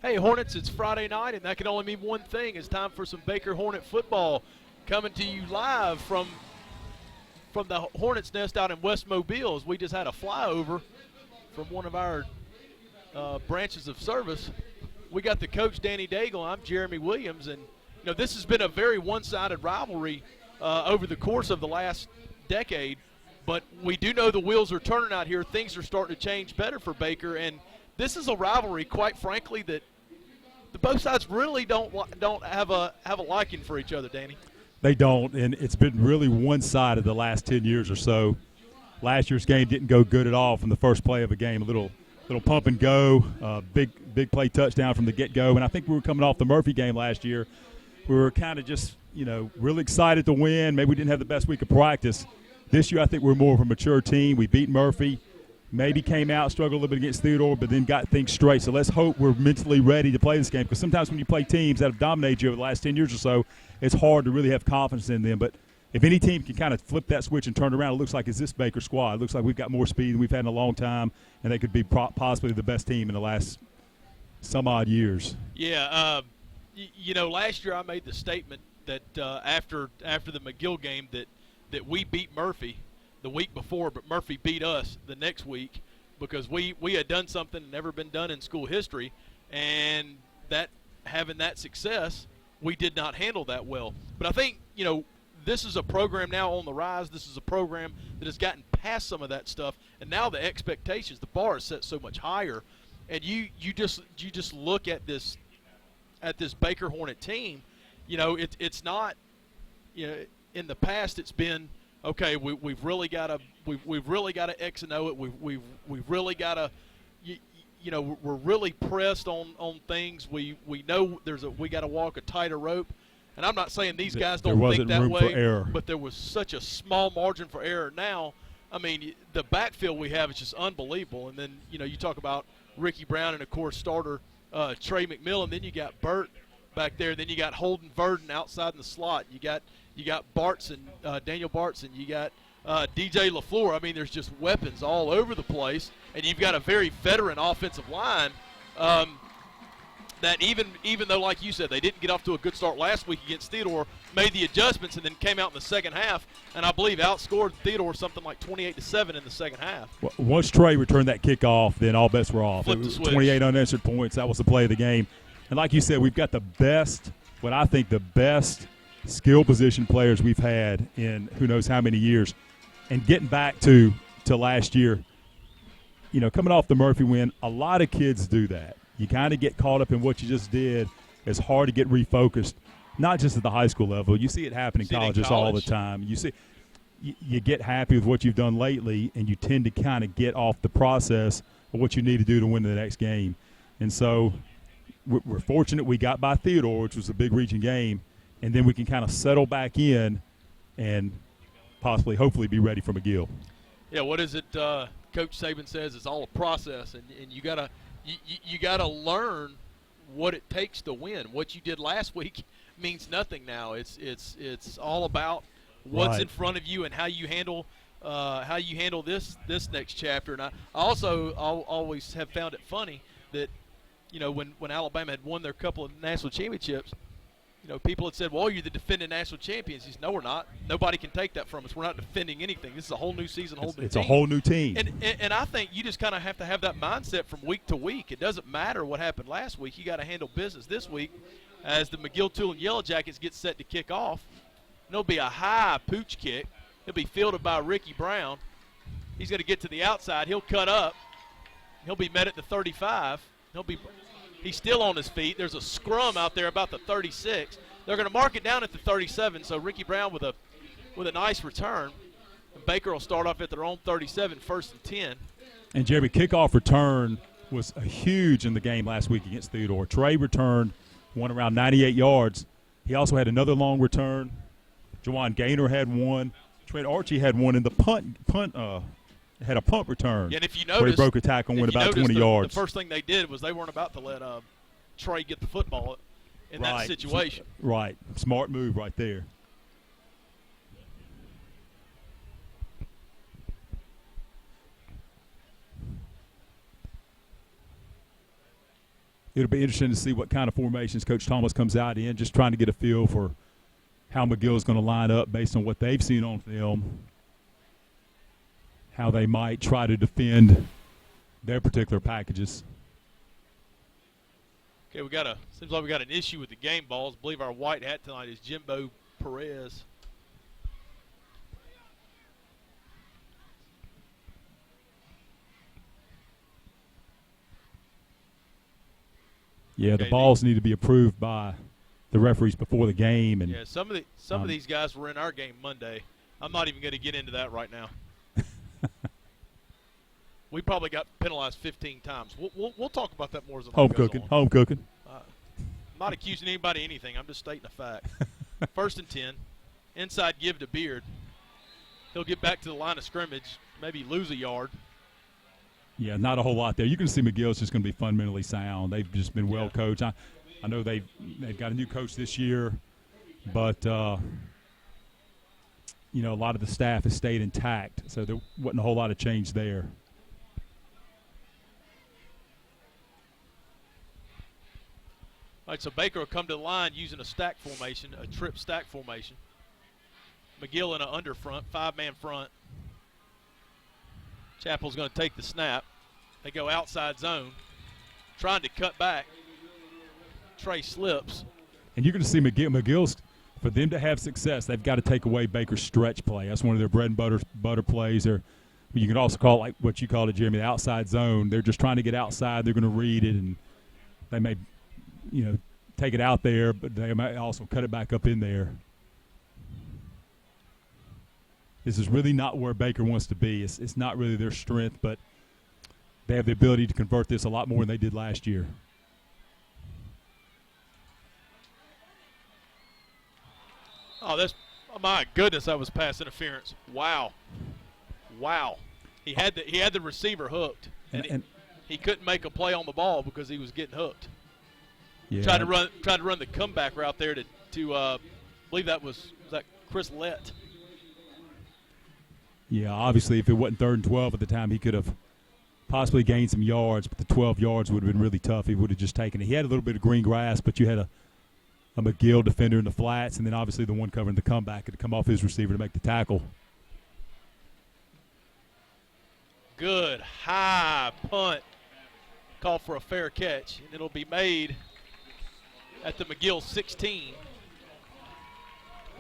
Hey, Hornets, it's Friday night, and that can only mean one thing. It's time for some Baker Hornet football coming to you live from the Hornets Nest out in West Mobile as we just had a flyover from one of our branches of service. We got the coach, Danny Daigle. I'm Jeremy Williams, and this has been a very one-sided rivalry over the course of the last decade, but we do know the wheels are turning out here. Things are starting to change better for Baker, and this is a rivalry, quite frankly, that the both sides really don't have a liking for each other, Danny. They don't, and it's been really one-sided the last 10 years or so. Last year's game didn't go good at all from the first play of a game. A little pump and go, big play touchdown from the get-go. And I think we were coming off the Murphy game last year. We were kind of just, really excited to win. Maybe we didn't have the best week of practice. This year I think we're more of a mature team. We beat Murphy. Maybe came out, struggled a little bit against Theodore, but then got things straight. So let's hope we're mentally ready to play this game, because sometimes when you play teams that have dominated you over the last 10 years or so, it's hard to really have confidence in them. But if any team can kind of flip that switch and turn it around, it looks like it's this Baker squad. It looks like we've got more speed than we've had in a long time, and they could be possibly the best team in the last some odd years. Yeah, last year I made the statement that after the McGill game that we beat Murphy the week before, but Murphy beat us the next week because we had done something never been done in school history, and that having that success, we did not handle that well. But I think, this is a program now on the rise. This is a program that has gotten past some of that stuff, and now the expectations, the bar is set so much higher, and you just look at this Baker Hornet team. It's not, in the past it's been, okay, we've really got to X and O it. We've really got to, we're really pressed on things. We know we got to walk a tighter rope, and I'm not saying these guys don't think that way, but there was such a small margin for error. Now, I mean, the backfield we have is just unbelievable. And then you talk about Ricky Brown and of course starter Trey McMill, and then you got Burt back there. Then you got Holden Verdon outside in the slot. You got Bartson, Daniel Bartson. You got DJ LaFleur. I mean, there's just weapons all over the place, and you've got a very veteran offensive line that even though, like you said, they didn't get off to a good start last week against Theodore, made the adjustments and then came out in the second half, and I believe outscored Theodore something like 28-7 in the second half. Well, once Trey returned that kickoff, then all bets were off. Flipped the switch. 28 unanswered points. That was the play of the game. And like you said, we've got the best skill position players we've had in who knows how many years. And getting back to last year, coming off the Murphy win, a lot of kids do that. You kind of get caught up in what you just did. It's hard to get refocused, not just at the high school level. You see it happen in colleges all the time. You get happy with what you've done lately, and you tend to kind of get off the process of what you need to do to win the next game. And so we're fortunate we got by Theodore, which was a big region game, and then we can kind of settle back in and possibly, hopefully, be ready for McGill. Yeah, what is it? Coach Saban says it's all a process, and you gotta learn what it takes to win. What you did last week means nothing now. It's all about what's in front of you and how you handle this next chapter. And I also always have found it funny that when Alabama had won their couple of national championships, people had said, well, you're the defending national champions. He said, no, we're not. Nobody can take that from us. We're not defending anything. This is a whole new season, It's a whole new team. And I think you just kind of have to have that mindset from week to week. It doesn't matter what happened last week. You got to handle business this week as the McGill Tool and Yellow Jackets get set to kick off. And it'll be a high pooch kick. It'll be fielded by Ricky Brown. He's going to get to the outside. He'll cut up. He'll be met at the 35. He's still on his feet. There's a scrum out there about the 36. They're going to mark it down at the 37, so Ricky Brown with a nice return. And Baker will start off at their own 37, 1st and 10. And, Jeremy, kickoff return was huge in the game last week against Theodore. Trey returned one around 98 yards. He also had another long return. Jawan Gaynor had one. Trent Archie had one in the punt had a punt return. Yeah, and if you notice, where he broke a tackle and went about 20 yards. The first thing they did was they weren't about to let Trey get the football in that situation. Right. Smart move right there. it'll be interesting to see what kind of formations Coach Thomas comes out in, just trying to get a feel for how McGill is going to line up based on what they've seen on film, how they might try to defend their particular packages. Okay, seems like we got an issue with the game balls. I believe our white hat tonight is Jimbo Perez. Yeah, okay, the balls need to be approved by the referees before the game. And yeah, some of these guys were in our game Monday. I'm not even going to get into that right now. We probably got penalized 15 times. We'll talk about that more as the night goes on. Home cooking. I'm not accusing anybody of anything. I'm just stating a fact. 1st and 10. Inside give to Beard. He'll get back to the line of scrimmage, maybe lose a yard. Yeah, not a whole lot there. You can see McGill's just going to be fundamentally sound. They've just been well coached. I know they've got a new coach this year, but a lot of the staff has stayed intact, so there wasn't a whole lot of change there. All right, so Baker will come to the line using a stack formation, a trip stack formation. McGill in an under front, 5-man front. Chappell's going to take the snap. They go outside zone, trying to cut back. Trey slips. And you're going to see McGill's, for them to have success, they've got to take away Baker's stretch play. That's one of their bread and butter plays. You can also call it like what you called it, Jeremy, the outside zone. They're just trying to get outside. They're going to read it, and they may, take it out there, but they might also cut it back up in there. This is really not where Baker wants to be. It's not really their strength, but they have the ability to convert this a lot more than they did last year. Oh, my goodness, that was pass interference. Wow. He had the receiver hooked, and he couldn't make a play on the ball because he was getting hooked. Yeah. Tried to run the comeback route there to believe was that Chris Lett. Yeah, obviously if it wasn't 3rd and 12 at the time, he could have possibly gained some yards, but the 12 yards would have been really tough. He would have just taken it. He had a little bit of green grass, but you had a McGill defender in the flats, and then obviously the one covering the comeback had to come off his receiver to make the tackle. Good high punt. Called for a fair catch, and it'll be made at the McGill 16.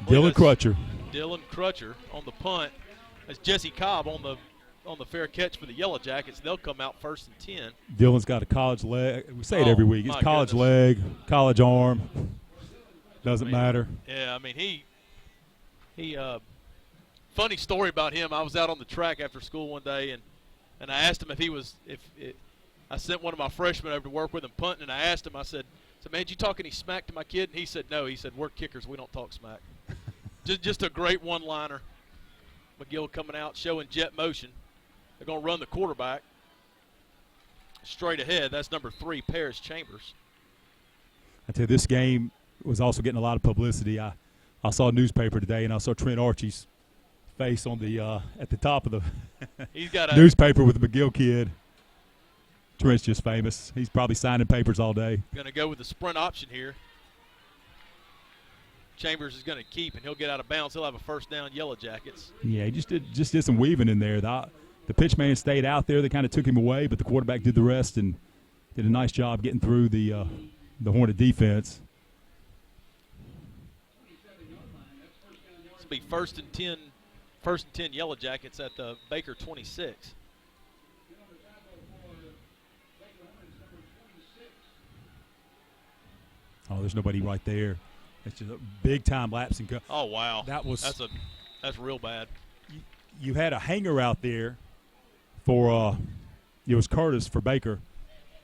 Dylan Crutcher on the punt. That's Jesse Cobb on the fair catch for the Yellow Jackets. They'll come out 1st and 10. Dylan's got a college leg. We say it every week. It's college leg, college arm. Doesn't matter. Yeah, he funny story about him. I was out on the track after school one day, and I asked him I sent one of my freshmen over to work with him punting, and I asked him, I said, man, did you talk any smack to my kid? And he said, no. He said, we're kickers. We don't talk smack. just a great one-liner. McGill coming out, showing jet motion. They're going to run the quarterback straight ahead. That's number 3, Paris Chambers. I tell you, this game was also getting a lot of publicity. I saw a newspaper today, and I saw Trent Archie's face on the at the top of the He's got newspaper with the McGill kid. Trent's just famous. He's probably signing papers all day. Going to go with the sprint option here. Chambers is going to keep, and he'll get out of bounds. He'll have a first down, Yellow Jackets. Yeah, he just did some weaving in there. The pitch man stayed out there. They kind of took him away, but the quarterback did the rest and did a nice job getting through the Hornet defense. This will be 1st and 10 Yellow Jackets at the Baker 26. Oh, there's nobody right there. It's just a big-time lapse. Oh, wow. That's real bad. You had a hanger out there for it was Curtis for Baker,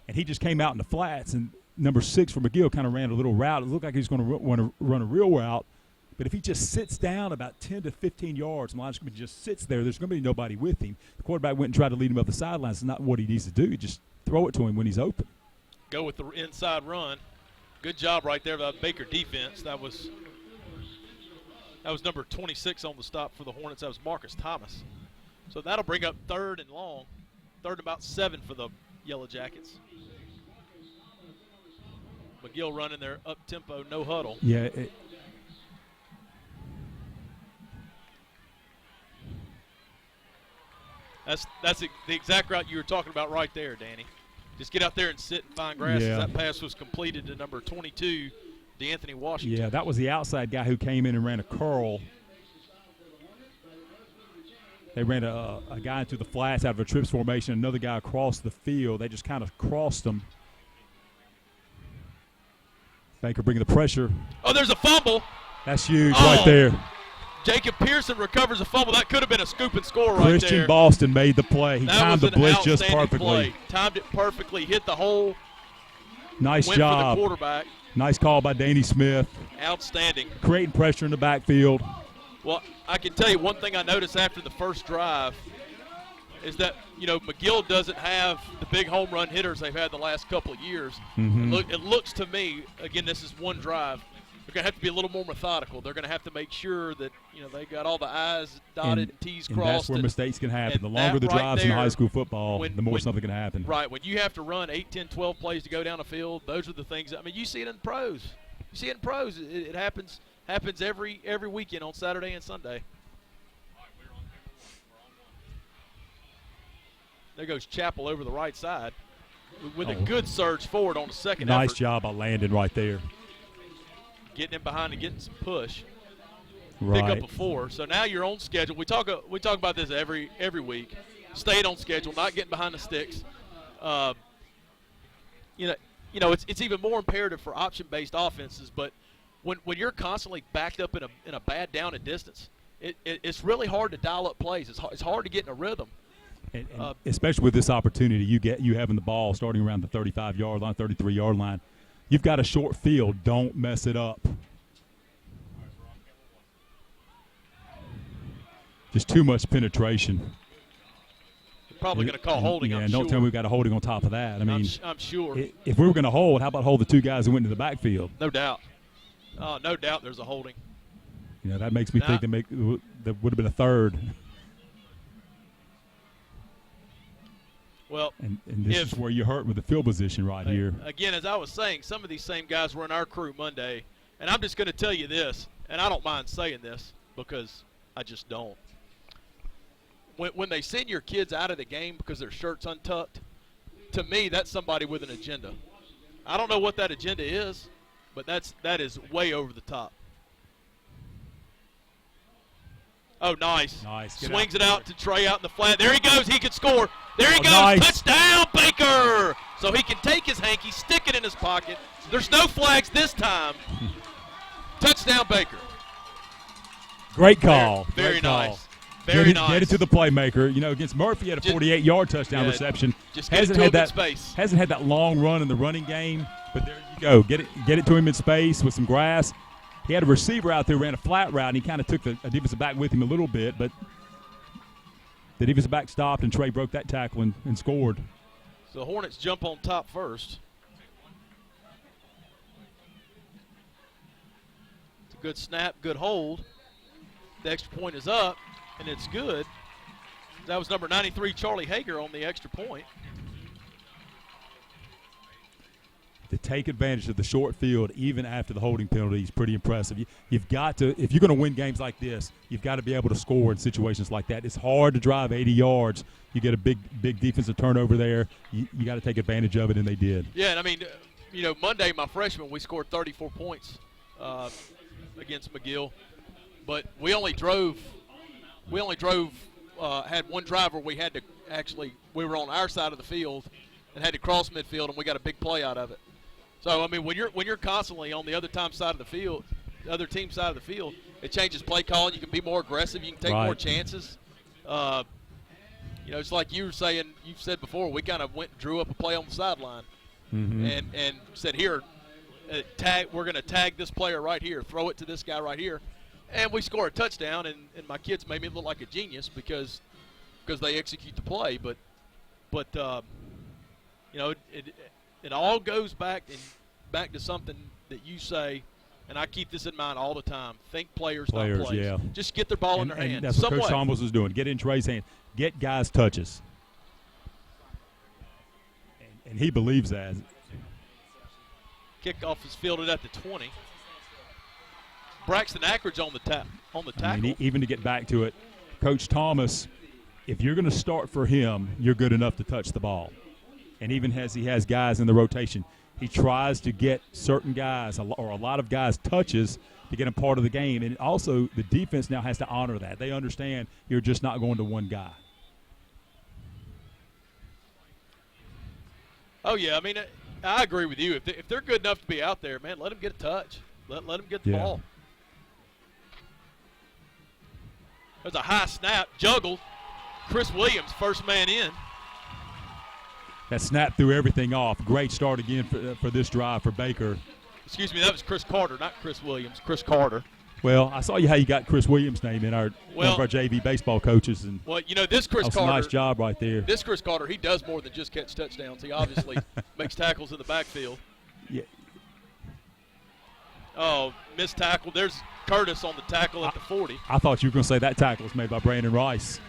and he just came out in the flats, and number 6 for McGill kind of ran a little route. It looked like he was going to want to run a real route, but if he just sits down about 10 to 15 yards, and just sits there, there's going to be nobody with him. The quarterback went and tried to lead him up the sidelines. It's not what he needs to do. Just throw it to him when he's open. Go with the inside run. Good job right there by the Baker defense. That was number 26 on the stop for the Hornets. That was Marcus Thomas. So that'll bring up 3rd and long. 3rd and about 7 for the Yellow Jackets. McGill running their up-tempo no huddle. Yeah. That's the exact route you were talking about right there, Danny. Just get out there and sit and find grass. Yeah. That pass was completed to number 22, DeAnthony Washington. Yeah, that was the outside guy who came in and ran a curl. They ran a guy into the flats out of a trips formation, another guy across the field. They just kind of crossed them. Baker bringing the pressure. Oh, there's a fumble. That's huge right there. Jacob Pearson recovers a fumble. That could have been a scoop and score right there. Christian Boston made the play. He timed the blitz just perfectly. Play. Timed it perfectly, hit the hole. Nice went job. For the quarterback. Nice call by Danny Smith. Outstanding. Creating pressure in the backfield. Well, I can tell you one thing I noticed after the first drive is that, McGill doesn't have the big home run hitters they've had the last couple of years. Mm-hmm. It looks to me, again, this is one drive, they're going to have to be a little more methodical. They're going to have to make sure that, they got all the I's dotted and T's crossed. And that's where mistakes can happen. The longer the drives in high school football, the more something can happen. Right. When you have to run 8, 10, 12 plays to go down the field, those are the things. You see it in the pros. It happens every weekend on Saturday and Sunday. There goes Chappell over the right side with a good surge forward on the second effort. Nice job by Landon right there. Getting in behind and getting some push. Right. Pick up a 4. So now you're on schedule. We talk about this every week. Staying on schedule, not getting behind the sticks. It's even more imperative for option-based offenses. But when you're constantly backed up in a bad down and distance, it's really hard to dial up plays. It's hard to get in a rhythm. And especially with this opportunity you having the ball starting around the 35-yard line, 33-yard line. You've got a short field. Don't mess it up. Just too much penetration. You're probably going to call holding, yeah, I'm and don't sure. tell me we've got a holding on top of that. I'm sure. If we were going to hold, how about hold the two guys who went into the backfield? No doubt. No doubt there's a holding. That makes me think that would have been a third. Well, and this is where you're hurt with the field position right here. Again, as I was saying, some of these same guys were in our crew Monday, and I'm just going to tell you this, and I don't mind saying this because I just don't. When they send your kids out of the game because their shirt's untucked, to me, that's somebody with an agenda. I don't know what that agenda is, but that is way over the top. Oh, nice. Swings it out to Trey out in the flat. There he goes. He can score. There he goes. Nice. Touchdown, Baker. So he can take his hanky, stick it in his pocket. There's no flags this time. Touchdown, Baker. Great call. Very nice. Very nice. Get it to the playmaker. Against Murphy had a 48-yard touchdown reception. Just hasn't had that space. Hasn't had that long run in the running game, but there you go. Get it to him in space with some grass. He had a receiver out there, ran a flat route, and he kind of took a defensive back with him a little bit, but the defensive back stopped, and Trey broke that tackle and scored. So the Hornets jump on top first. It's a good snap, good hold. The extra point is up, and it's good. That was number 93, Charlie Hager, on the extra point. To take advantage of the short field even after the holding penalty is pretty impressive. You've got to, if you're going to win games like this, you've got to be able to score in situations like that. It's hard to drive 80 yards. You get a big defensive turnover there. You got to take advantage of it, and they did. Yeah, and Monday, my freshman, we scored 34 points against McGill, but we only drove. Had one drive where we had to we were on our side of the field and had to cross midfield, and we got a big play out of it. So when you're constantly on the other team's side of the field, it changes play calling. You can be more aggressive. You can take more chances. It's like you've said before. We kind of went and drew up a play on the sideline, and said, "Here, we're going to tag this player right here. Throw it to this guy right here," and we score a touchdown. And my kids made me look like a genius because they execute the play. But it all goes back to something that you say, and I keep this in mind all the time. Think players, not plays. Yeah. Just get their ball in their hands. That's what Coach Thomas was doing. Get in Trey's hand. Get guys touches. And he believes that. Kickoff is fielded at the 20. Braxton Ackridge on the tackle. I mean, even to get back to it, Coach Thomas, if you're going to start for him, you're good enough to touch the ball. And even as he has guys in the rotation, he tries to get certain guys or a lot of guys touches to get them part of the game. And also the defense now has to honor that. They understand you're just not going to one guy. Oh, yeah. I mean, I agree with you. If they're good enough to be out there, man, let them get a touch. Let them get the ball. There's a high snap, juggled. Chris Williams, first man in. That snap threw everything off. Great start again for this drive for Baker. Excuse me, that was Chris Carter, not Chris Williams. Chris Carter. Well, I saw how you got Chris Williams' name in one of our JV baseball coaches. And well, you know, this Chris Carter. Nice job right there. This Chris Carter, he does more than just catch touchdowns. He obviously makes tackles in the backfield. Yeah. Oh, missed tackle. There's Curtis on the tackle at the 40. I thought you were going to say that tackle was made by Brandon Rice.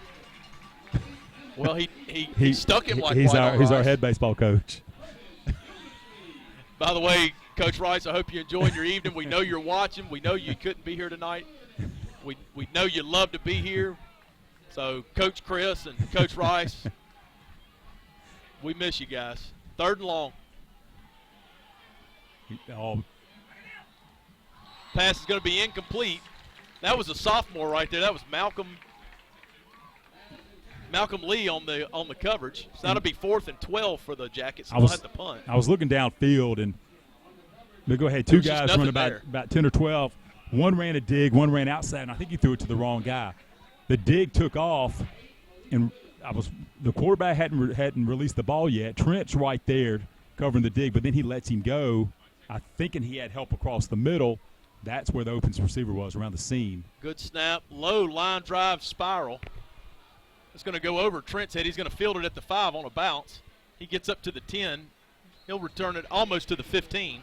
Well, he stuck him like he's Rice. our head baseball coach. By the way, Coach Rice, I hope you're enjoying your evening. We know you're watching. We know you couldn't be here tonight. We know you love to be here. So, Coach Chris and Coach Rice, we miss you guys. 3rd and long. Pass is going to be incomplete. That was a sophomore right there. That was Malcolm Lee on the coverage. So that'll be 4th and 12 for the Jackets. They'll have to punt. I was looking downfield, and they go ahead. Two guys run about 10 or 12. One ran a dig, one ran outside, and I think he threw it to the wrong guy. The dig took off, and the quarterback hadn't released the ball yet. Trent's right there covering the dig, but then he lets him go. I'm thinking he had help across the middle. That's where the open receiver was, around the seam. Good snap, low line drive spiral. It's going to go over Trent's head. He's going to field it at the 5 on a bounce. He gets up to the 10. He'll return it almost to the 15.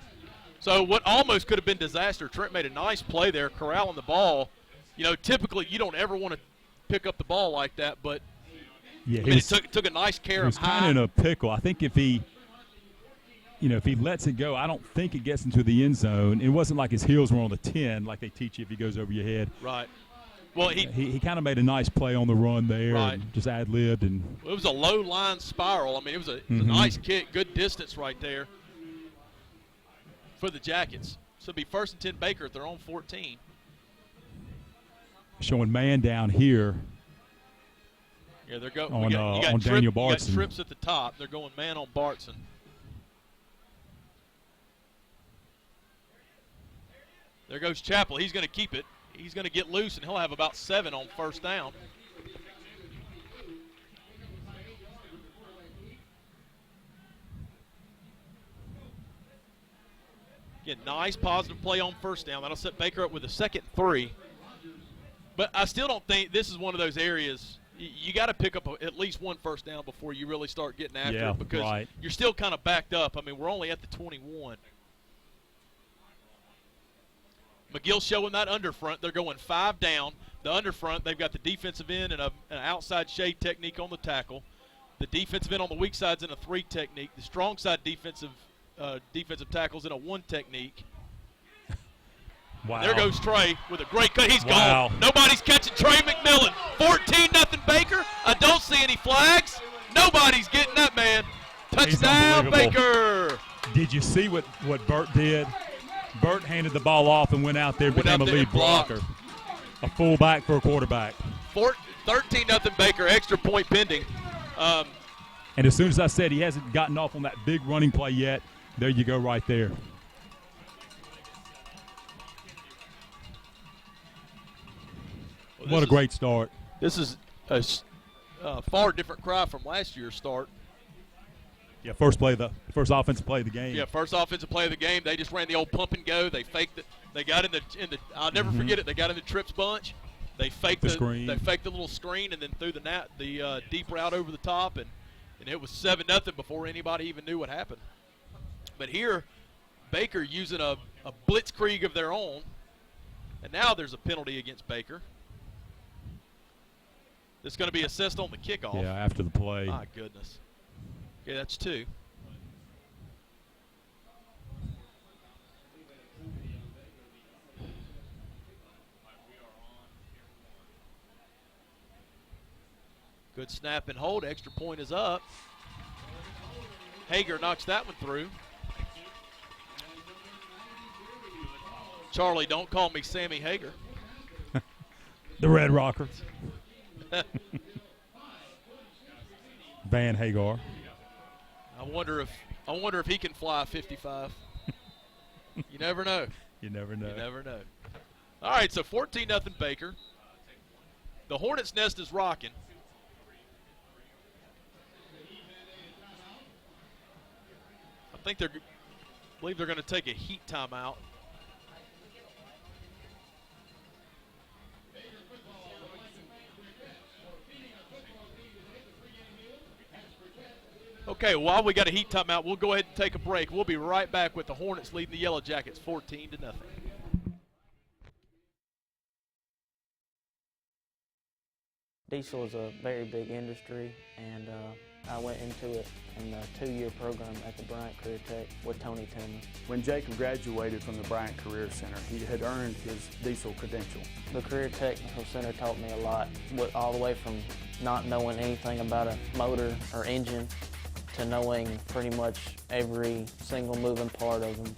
So what almost could have been disaster, Trent made a nice play there, corralling the ball. You know, typically you don't ever want to pick up the ball like that, but it took a nice care of high. He was kind of in a pickle. I think if he lets it go, I don't think it gets into the end zone. It wasn't like his heels were on the 10 like they teach you if he goes over your head. Right. Well, he kind of made a nice play on the run there, right. And just ad-libbed. And it was a low line spiral. I mean, it was a nice kick, good distance right there for the Jackets. So it'll be 1st and 10 Baker at their own 14. Showing man down here. Yeah, they're going on Daniel Bartson. You got trips at the top. They're going man on Bartson. There goes Chappell. He's going to keep it. He's going to get loose, and he'll have about 7 on 1st down. Again, nice positive play on 1st down. That'll set Baker up with a 2nd and 3. But I still don't think this is one of those areas you got to pick up at least 1 1st down before you really start getting after it, because you're still kind of backed up. I mean, we're only at the 21. McGill showing that underfront. They're going 5 down. The underfront, they've got the defensive end and an outside shade technique on the tackle. The defensive end on the weak side's in a 3 technique. The strong side defensive tackle's in a 1 technique. Wow. There goes Trey with a great cut. He's gone. Nobody's catching Trey McMillan. 14-0 Baker. I don't see any flags. Nobody's getting that man. Touchdown, Baker. Did you see what Burt did? Burt handed the ball off and went out there, became a lead blocker. A fullback for a quarterback. 13-0 Baker, extra point pending. And as soon as I said he hasn't gotten off on that big running play yet, there you go right there. What a great start. This is a far different cry from last year's start. Yeah, first offensive play of the game. Yeah, first offensive play of the game. They just ran the old pump and go. They faked it. They got in the. I'll never forget it. They got in the trips bunch. They faked the screen. They faked the little screen and then threw the deep route over the top, and it was 7-0 before anybody even knew what happened. But here, Baker using a blitzkrieg of their own, and now there's a penalty against Baker. It's going to be assessed on the kickoff. Yeah, after the play. My goodness. Okay, that's 2. Good snap and hold. Extra point is up. Hager knocks that one through. Charlie, don't call me Sammy Hager. The Red Rocker. Van Hagar. I wonder if he can fly 55. You never know. You never know. You never know. All right, so 14-0 Baker. The Hornets' nest is rocking. I believe they're going to take a heat timeout. Okay, while we got a heat timeout, we'll go ahead and take a break. We'll be right back with the Hornets leading the Yellow Jackets 14-0. Diesel is a very big industry, and I went into it in a 2-year program at the Bryant Career Tech with Tony Tillman. When Jacob graduated from the Bryant Career Center, he had earned his diesel credential. The Career Technical Center taught me a lot, all the way from not knowing anything about a motor or engine to knowing pretty much every single moving part of them.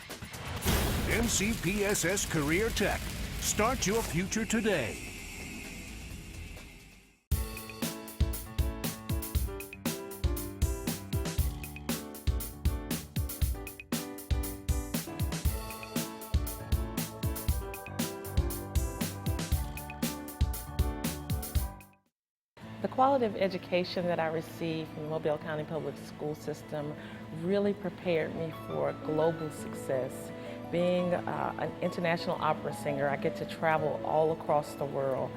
NCPSS Career Tech. Start your future today. The quality of education that I received from the Mobile County Public School System really prepared me for global success. Being an international opera singer, I get to travel all across the world.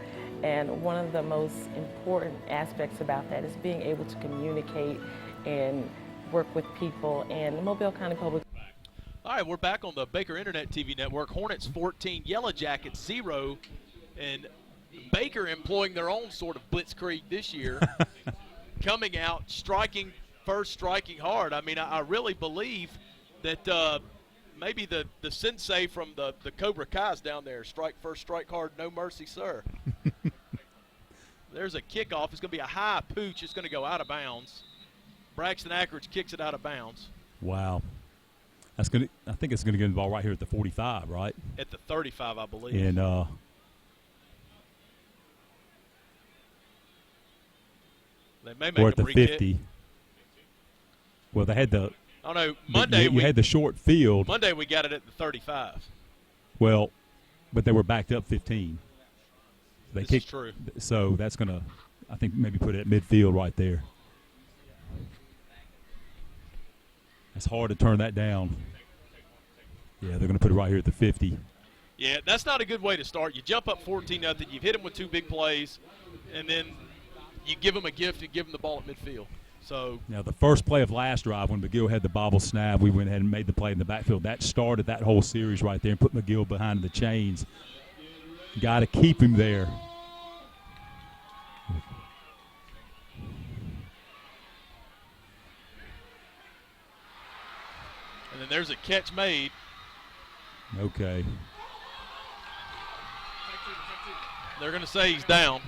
And one of the most important aspects about that is being able to communicate and work with people. And the Mobile County Public. All right, we're back on the Baker Internet TV Network. Hornets 14, Yellow Jackets 0. And Baker employing their own sort of blitzkrieg this year, coming out, striking first, striking hard. I mean, I really believe that maybe the sensei from the Cobra Kai's down there, strike first, strike hard, no mercy, sir. There's a kickoff. It's going to be a high pooch. It's going to go out of bounds. Braxton Ackridge kicks it out of bounds. Wow. That's going to. I think it's going to get the ball right here at the 45, right? At the 35, I believe. And they may make or at the re-kick. 50. Well, they had the. Oh no, Monday you had the short field. Monday we got it at the 35. Well, but they were backed up 15. They This kicked, is true. So that's going to, I think, maybe put it at midfield right there. It's hard to turn that down. Yeah, they're going to put it right here at the 50. Yeah, that's not a good way to start. You jump up 14-0. You've hit them with 2 big plays, and then you give them a gift and give them the ball at midfield. So now the first play of last drive when McGill had the bobble snap, we went ahead and made the play in the backfield. That started that whole series right there and put McGill behind the chains. Got to keep him there. and then there's a catch made. Okay. They're going to say he's down.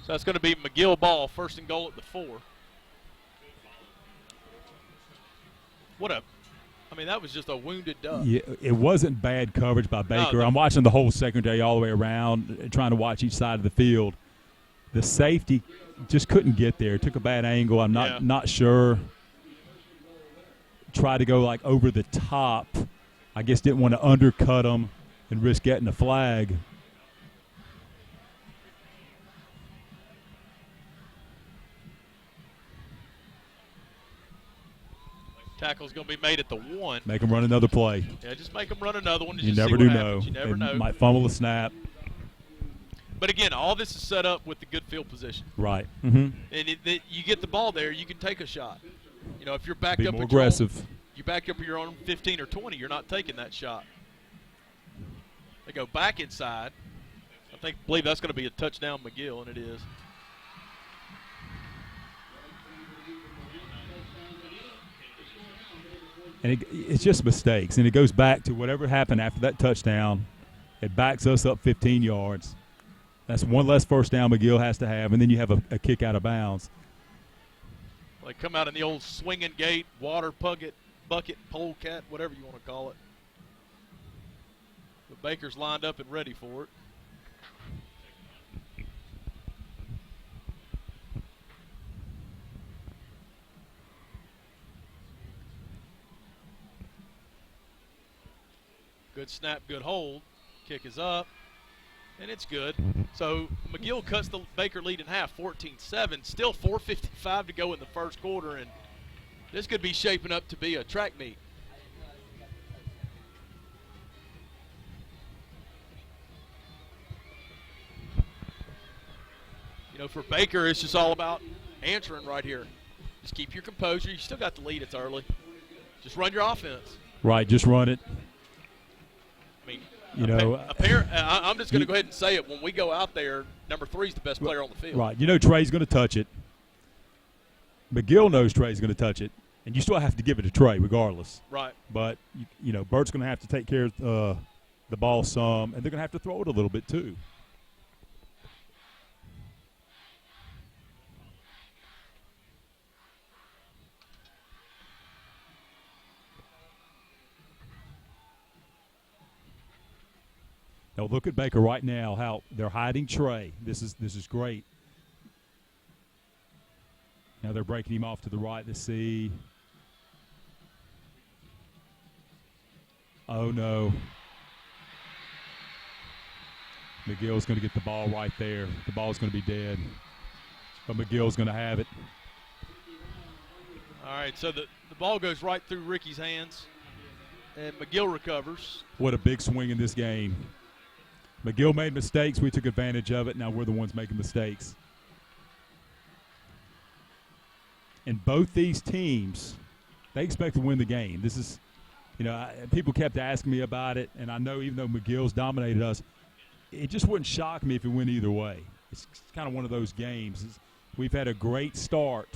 So that's going to be McGill ball, 1st and goal at the 4. I mean, that was just a wounded duck. Yeah, it wasn't bad coverage by Baker. No. I'm watching the whole secondary all the way around, trying to watch each side of the field. The safety just couldn't get there. Took a bad angle. I'm not sure. Tried to go like over the top. I guess didn't want to undercut him and risk getting a flag. Tackle's going to be made at the 1. Make him run another play. Yeah, just make them run another one. And You just never see what do happens. know. You never know. Might fumble the snap. But again, all this is set up with the good field position. Right. Mm-hmm. And you get the ball there, you can take a shot. You know, if you're backed Be up more at your own, aggressive. you back up at your own 15 or 20, you're not taking that shot. They go back inside. I believe that's going to be a touchdown McGill, and it is. And it's just mistakes. And it goes back to whatever happened after that touchdown. It backs us up 15 yards. That's one less first down McGill has to have, and then you have a kick out of bounds. They come out in the old swinging gate, water bucket, polecat, whatever you want to call it. But Baker's lined up and ready for it. Good snap, good hold. Kick is up, and it's good. So McGill cuts the Baker lead in half, 14-7. Still 4:55 to go in the first quarter, and this could be shaping up to be a track meet. You know, for Baker, it's just all about answering right here. Just keep your composure. You still got the lead. It's early. Just run your offense. Right, just run it. I mean, I'm just going to go ahead and say it. When we go out there, number 3 is the best player on the field. Right. You know Trey's going to touch it. McGill knows Trey's going to touch it, and you still have to give it to Trey regardless. Right. But, you know, Bert's going to have to take care of the ball some, and they're going to have to throw it a little bit too. Now look at Baker right now, how they're hiding Trey. This is great. Now they're breaking him off to the right. Let's see. Oh, no. McGill's going to get the ball right there. The ball's going to be dead. But McGill's going to have it. All right, so the ball goes right through Ricky's hands, and McGill recovers. What a big swing in this game. McGill made mistakes. We took advantage of it. Now we're the ones making mistakes. And both these teams, they expect to win the game. This is, you know, people kept asking me about it, and I know even though McGill's dominated us, it just wouldn't shock me if it went either way. It's kind of one of those games. We've had a great start,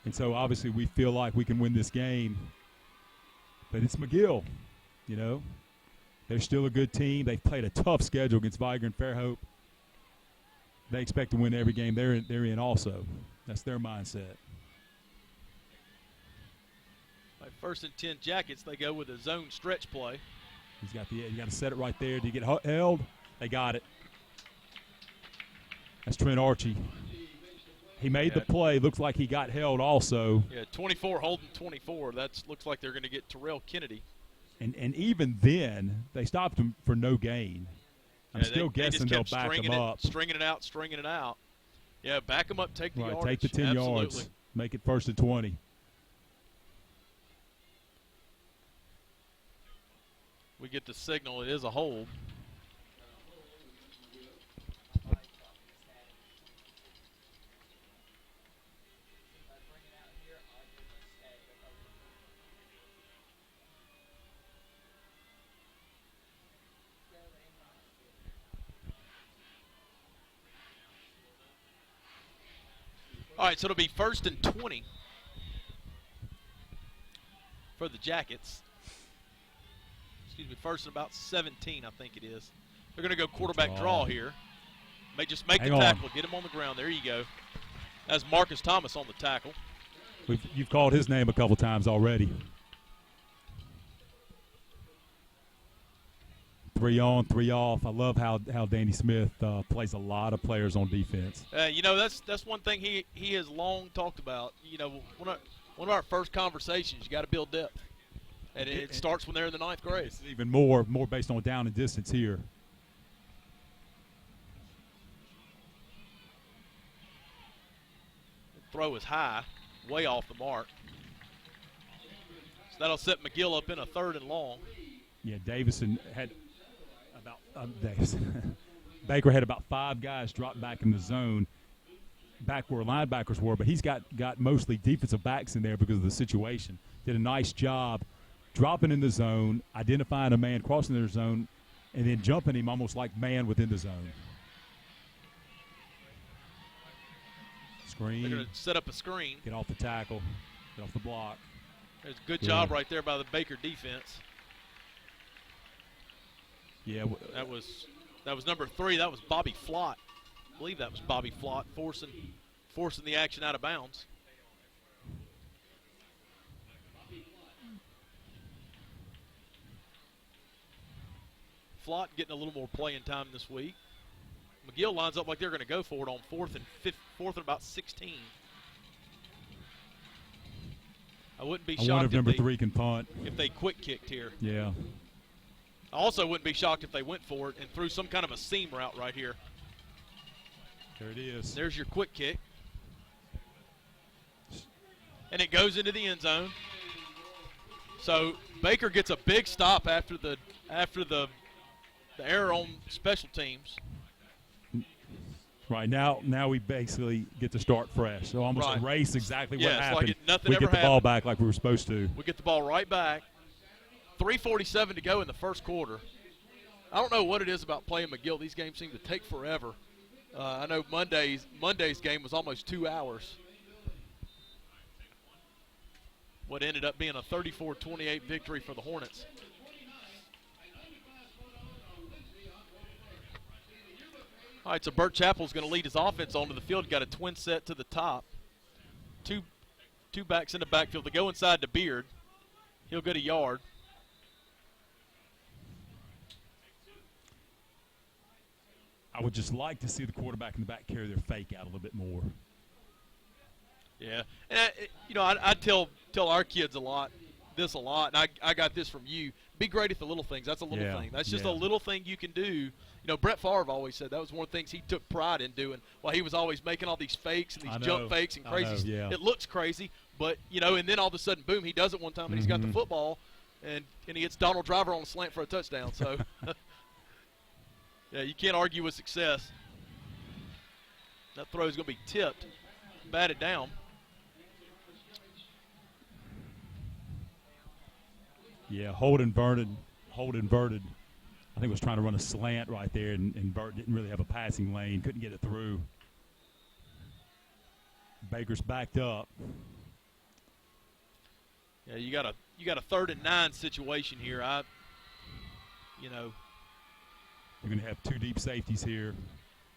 and so obviously we feel like we can win this game. But it's McGill, you know. They're still a good team. They've played a tough schedule against Viger and Fairhope. They expect to win every game they're in also. That's their mindset. Like 1st and 10 Jackets, they go with a zone stretch play. You got to set it right there. Do you get held? They got it. That's Trent Archie. He made the play. Looks like he got held also. Yeah, 24 holding 24. That looks like they're going to get Terrell Kennedy. And even then, they stopped him for no gain. I'm still guessing they'll back him up. Stringing it out. Yeah, back him up, take the yardage. Take the 10 yards. Make it 1st and 20. We get the signal. It is a hold. All right, so it'll be 1st and 20 for the Jackets. Excuse me, 1st and about 17, I think it is. They're going to go quarterback draw here. May just make the tackle, get him on the ground. There you go. That's Marcus Thomas on the tackle. You've called his name a couple times already. 3 on, 3 off. I love how Danny Smith plays a lot of players on defense. You know, that's one thing he has long talked about. You know, one of our first conversations, you got to build depth. And it starts when they're in the 9th grade. It's even more based on down and distance here. The throw is high, way off the mark. So that'll set McGill up in a 3rd and long. Yeah, Davison had Baker had about 5 guys drop back in the zone, back where linebackers were, but he's got mostly defensive backs in there because of the situation. Did a nice job dropping in the zone, identifying a man crossing their zone, and then jumping him almost like man within the zone. Screen. They're going to set up a screen. Get off the tackle. Get off the block. There's a good job right there by the Baker defense. Yeah. That was That was number 3. That was Bobby Flott. I believe that was Bobby Flott forcing the action out of bounds. Flott getting a little more playing time this week. McGill lines up like they're going to go for it on fourth and about 16. I wouldn't be I wonder shocked if number 3 can punt. if they quick kicked here. Yeah. I also wouldn't be shocked if they went for it and threw some kind of a seam route right here. There it is. There's your quick kick. And it goes into the end zone. So Baker gets a big stop after the error on special teams. Right, now we basically get to start fresh. So almost Right. erase exactly what Yeah, it's happened. like nothing we ever get the ball happened. back like we were supposed to. We get the ball right back. 3:47 to go in the first quarter. I don't know what it is about playing McGill. These games seem to take forever. I know Monday's game was almost 2 hours. What ended up being a 34-28 victory for the Hornets. All right, so Burt Chappell's going to lead his offense onto the field. Got a twin set to the top. Two backs in the backfield. They go inside to Beard. He'll get a yard. I would just like to see the quarterback in the back carry their fake out a little bit more. Yeah, and I tell our kids a lot, and I got this from you. Be great at the little things. That's a little thing. That's just a little thing you can do. You know, Brett Favre always said that was one of the things he took pride in doing. While he was always making all these fakes and these jump fakes and crazy. It looks crazy, but and then all of a sudden, boom, he does it one time and he's got the football, and he hits Donald Driver on a slant for a touchdown. So, yeah, you can't argue with success. That throw is going to be tipped, batted down. Yeah, hold inverted. I think was trying to run a slant right there, and Burt didn't really have a passing lane, couldn't get it through. Baker's backed up. Yeah, you got a 3rd and 9 situation here. You're going to have 2 deep safeties here.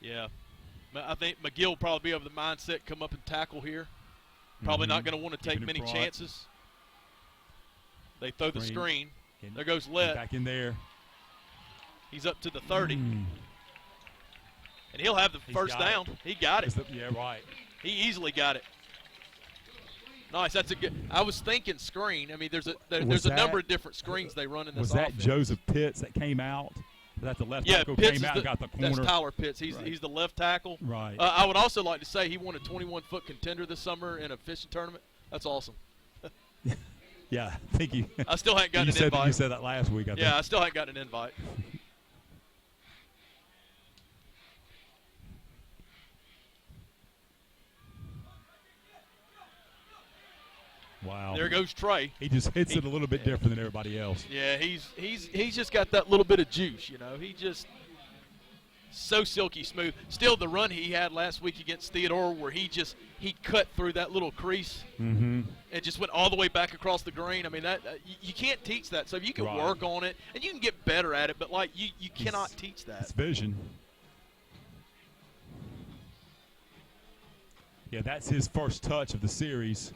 Yeah, I think McGill will probably be of the mindset come up and tackle here. Probably not going to want to take many chances. They throw the screen. There goes Lett. Back in there. He's up to the 30. And he'll have the first down. He got it. Yeah, right. He easily got it. Nice. That's a good. I was thinking screen. I mean, there's a number of different screens they run in this offense. Was that Joseph Pitts that came out? Was that the left tackle Pitts came out and got the corner? That's Tyler Pitts. He's the left tackle. Right. I would also like to say he won a 21-foot contender this summer in a fishing tournament. That's awesome. Yeah, I think you. I still haven't gotten an invite. You said that last week, I think. Yeah, I still haven't gotten an invite. Wow. There goes Trey. He just hits it a little bit different than everybody else. Yeah, he's just got that little bit of juice, He just so silky smooth. Still, the run he had last week against Theodore, where he cut through that little crease and just went all the way back across the green. I mean, that you can't teach that. So you can work on it and you can get better at it, but you cannot teach that. It's vision. Yeah, that's his first touch of the series.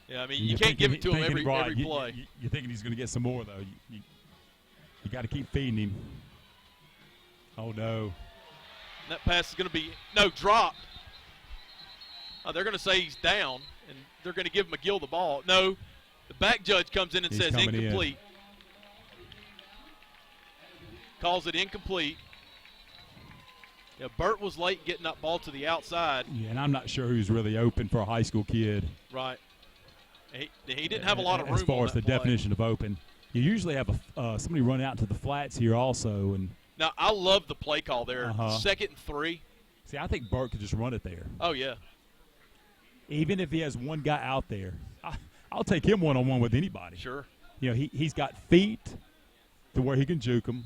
Yeah, I mean, you can't give it to him every play. You're thinking he's going to get some more, though. You got to keep feeding him. Oh, no. And that pass is going to be dropped. They're going to say he's down, and they're going to give McGill the ball. No, the back judge comes in and says incomplete. Calls it incomplete. Yeah, Burt was late getting that ball to the outside. Yeah, and I'm not sure who's really open for a high school kid. Right. He didn't have a lot of room as far on as the that play. definition of open. You usually have somebody run out to the flats here also. And now, I love the play call there. 2nd and 3. See, I think Burt could just run it there. Oh, yeah. Even if he has one guy out there, I'll take him one-on-one with anybody. Sure. He's got feet to where he can juke him,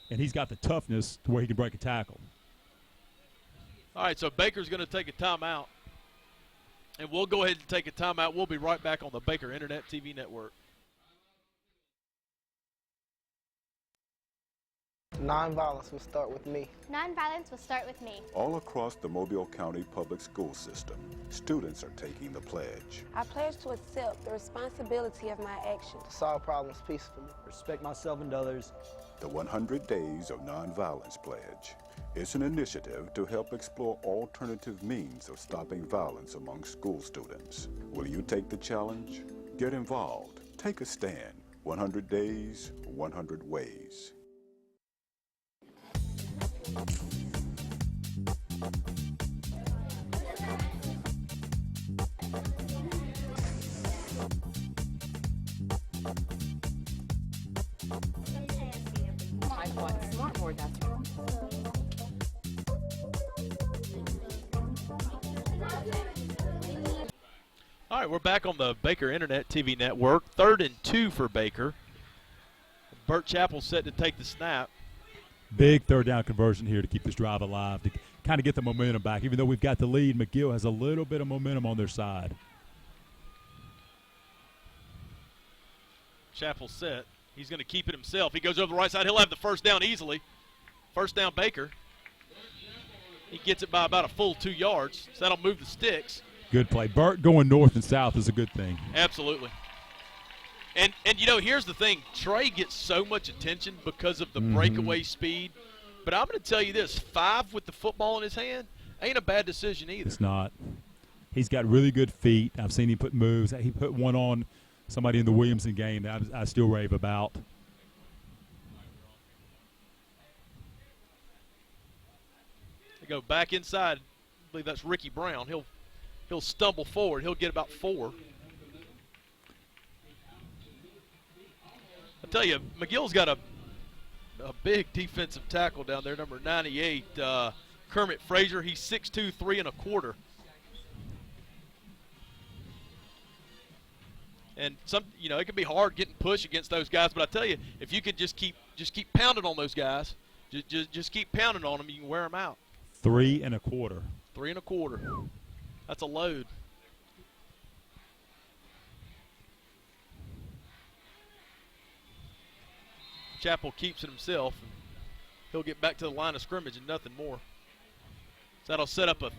and he's got the toughness to where he can break a tackle. All right, so Baker's going to take a timeout. And we'll go ahead and take a timeout. We'll be right back on the Baker Internet TV Network. Nonviolence will start with me. Nonviolence will start with me. All across the Mobile County public school system, students are taking the pledge. I pledge to accept the responsibility of my actions. To solve problems peacefully. Respect myself and others. The 100 Days of Nonviolence Pledge. It's an initiative to help explore alternative means of stopping violence among school students. Will you take the challenge? Get involved. Take a stand. 100 Days, 100 Ways. Smartboard, that's All right, we're back on the Baker Internet TV network. 3rd and 2 for Baker. Burt Chappell set to take the snap. Big third down conversion here to keep this drive alive, to kind of get the momentum back. Even though we've got the lead, McGill has a little bit of momentum on their side. Chappell set. He's going to keep it himself. He goes over the right side. He'll have the first down easily. First down, Baker. He gets it by about a full 2 yards, so that'll move the sticks. Good play. Burt going north and south is a good thing. Absolutely. And you know, here's the thing. Trey gets so much attention because of the breakaway speed. But I'm going to tell you this, 5 with the football in his hand ain't a bad decision either. It's not. He's got really good feet. I've seen him put moves. He put one on somebody in the Williamson game that I still rave about. They go back inside. I believe that's Ricky Brown. He'll stumble forward. He'll get about 4. I tell you, McGill's got a big defensive tackle down there, number 98, Kermit Frazier. He's 6'2", 3 1/4. And it can be hard getting push against those guys. But I tell you, if you could just keep pounding on those guys, just keep pounding on them, you can wear them out. 3 1/4. 3 1/4. That's a load. Chappell keeps it himself. And he'll get back to the line of scrimmage and nothing more. So that'll set up a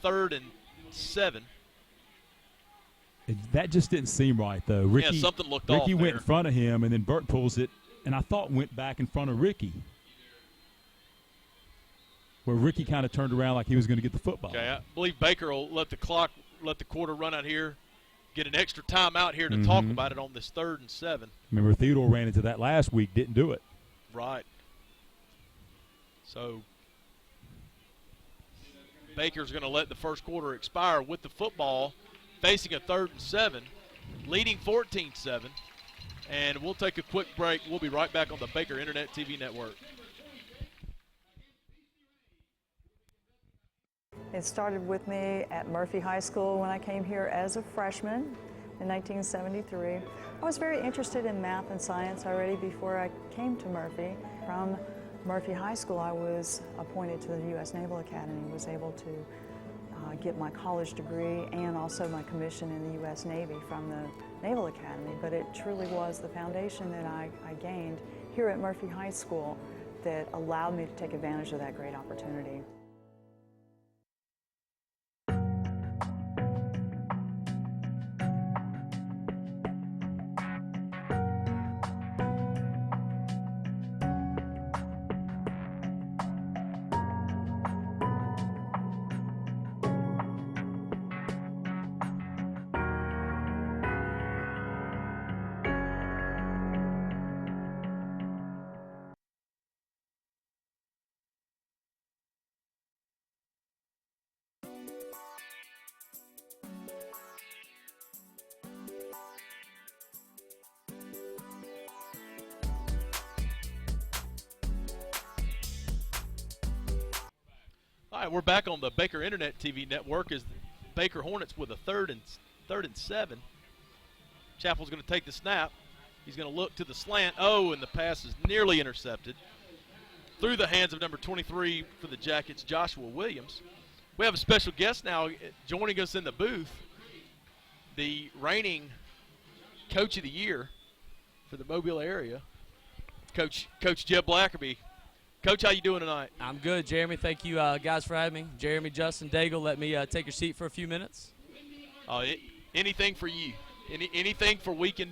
3rd and 7. That just didn't seem right, though. Ricky, something looked off Ricky went there. in front of him, and then Burt pulls it, and I thought went back in front of Ricky, where Ricky kind of turned around like he was going to get the football. Okay, I believe Baker will let the quarter run out here, get an extra time out here to talk about it on this 3rd and 7. Remember, Theodore ran into that last week, didn't do it. Right. So Baker's going to let the first quarter expire with the football, facing a 3rd and 7, leading 14-7. And we'll take a quick break. We'll be right back on the Baker Internet TV network. It started with me at Murphy High School when I came here as a freshman in 1973. I was very interested in math and science already before I came to Murphy. From Murphy High School, I was appointed to the U.S. Naval Academy, was able to get my college degree and also my commission in the U.S. Navy from the Naval Academy. But it truly was the foundation that I gained here at Murphy High School that allowed me to take advantage of that great opportunity. All right, we're back on the Baker Internet TV network as the Baker Hornets with a 3rd and 7. Chappell's going to take the snap. He's going to look to the slant. Oh, and the pass is nearly intercepted through the hands of number 23 for the Jackets, Joshua Williams. We have a special guest now joining us in the booth, the reigning Coach of the Year for the Mobile area, Coach Jeb Blackerby. Coach, how you doing tonight? I'm good, Jeremy. Thank you, guys, for having me. Jeremy, Justin, Daigle, let me take your seat for a few minutes. Anything for you? Anything for we can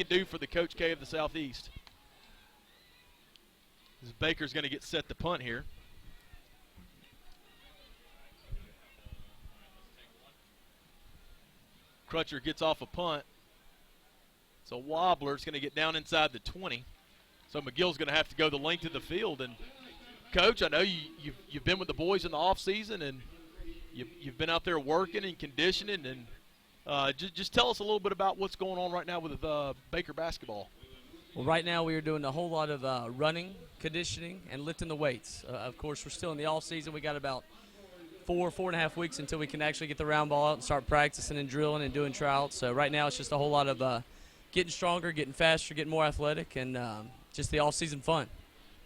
do for the Coach K of the Southeast? This Baker's going to get set to punt here. Crutcher gets off a punt. It's a wobbler. It's going to get down inside the 20. So McGill's going to have to go the length of the field. And, Coach, I know you've been with the boys in the offseason, and you've been out there working and conditioning. And just tell us a little bit about what's going on right now with Baker basketball. Well, right now we are doing a whole lot of running, conditioning, and lifting the weights. Of course, we're still in the offseason. We got about 4.5 weeks until we can actually get the round ball out and start practicing and drilling and doing tryouts. So right now it's just a whole lot of getting stronger, getting faster, getting more athletic, and just the off-season fun.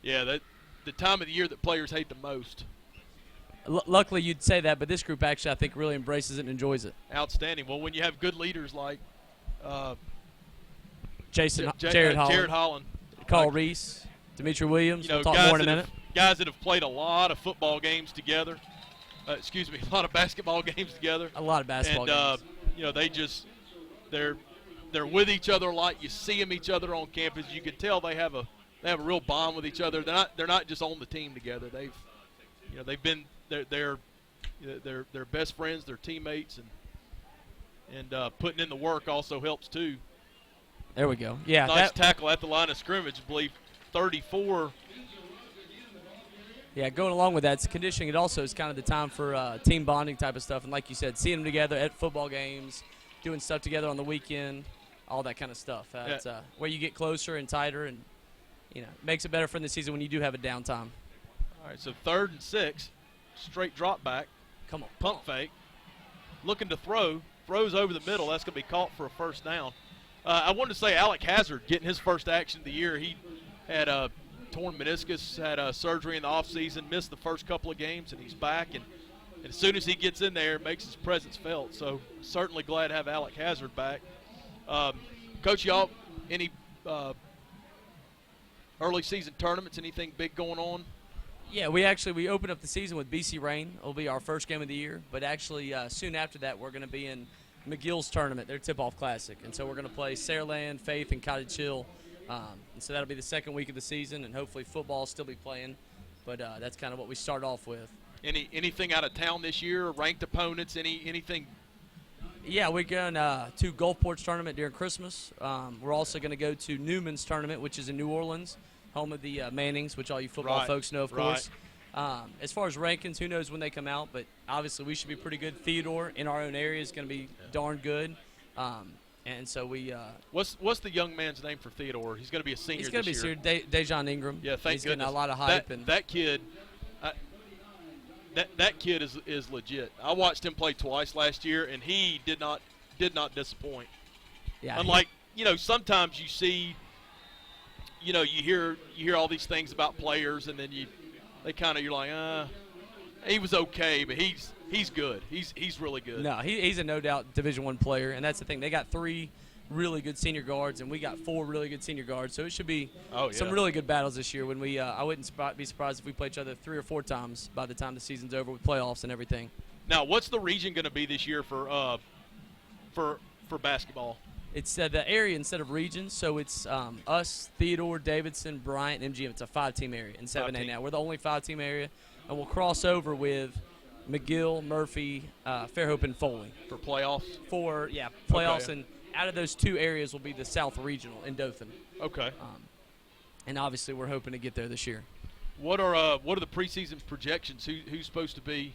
Yeah, the time of the year that players hate the most. Luckily you'd say that, but this group actually I think really embraces it and enjoys it. Outstanding. Well, when you have good leaders like Jared Holland, Carl Reese, Demetri Williams, we'll talk more in a minute. Guys that have played a lot of football games together. A lot of basketball games together. A lot of basketball games. They're with each other a lot. You see them each other on campus. You can tell they have a real bond with each other. They're not just on the team together. They're best friends. They're teammates, and putting in the work also helps too. There we go. Yeah, nice tackle at the line of scrimmage. I believe 34. Yeah, going along with that, it's conditioning. It also is kind of the time for team bonding type of stuff. And like you said, seeing them together at football games, doing stuff together on the weekend, all that kind of stuff. It's where you get closer and tighter, and makes it better for the season when you do have a downtime. All right, so 3rd and 6, straight drop back. Come on. Pump fake. Looking to throw. Throws over the middle. That's going to be caught for a first down. I wanted to say Alec Hazard getting his first action of the year. He had a torn meniscus, had surgery in the offseason, missed the first couple of games, and he's back. And as soon as he gets in there, makes his presence felt. So certainly glad to have Alec Hazard back. Coach, y'all, any early season tournaments, anything big going on? Yeah, we opened up the season with BC Rain. It'll be our first game of the year. But actually, soon after that, we're going to be in McGill's tournament, their tip-off classic. And so we're going to play Saraland, Faith, and Cottage Hill. And so that'll be the second week of the season, and hopefully football will still be playing. But that's kind of what we start off with. Anything out of town this year? Ranked opponents? Anything? Yeah, we're going to Gulfport's tournament during Christmas. We're also going to go to Newman's tournament, which is in New Orleans, home of the Mannings, which all you football folks know, of course. As far as rankings, who knows when they come out, but obviously we should be pretty good. Theodore in our own area is going to be darn good. And so we what's the young man's name for Theodore? He's going to be a senior this year. He's going to be senior, Dejon Ingram. Yeah, thank He's goodness. Getting a lot of hype. That kid that kid is legit. I watched him play twice last year, and he did not disappoint. Yeah. Unlike, sometimes you see, you hear all these things about players, and then you're like, he was okay, but he's good. He's really good. No, he's a no doubt Division I player, and that's the thing. They got 3 really good senior guards, and we got 4 really good senior guards. So it should be some really good battles this year. When we, I wouldn't be surprised if we play each other 3 or 4 times by the time the season's over with playoffs and everything. Now, what's the region going to be this year for basketball? It's the area instead of regions, so it's us, Theodore, Davidson, Bryant, MGM. It's a 5-team area in 7A now. We're the only 5-team area, and we'll cross over with McGill, Murphy, Fairhope, and Foley. For playoffs? Playoffs, and out of those 2 areas will be the South Regional in Dothan. Okay. And obviously we're hoping to get there this year. What are the preseason projections? Who's supposed to be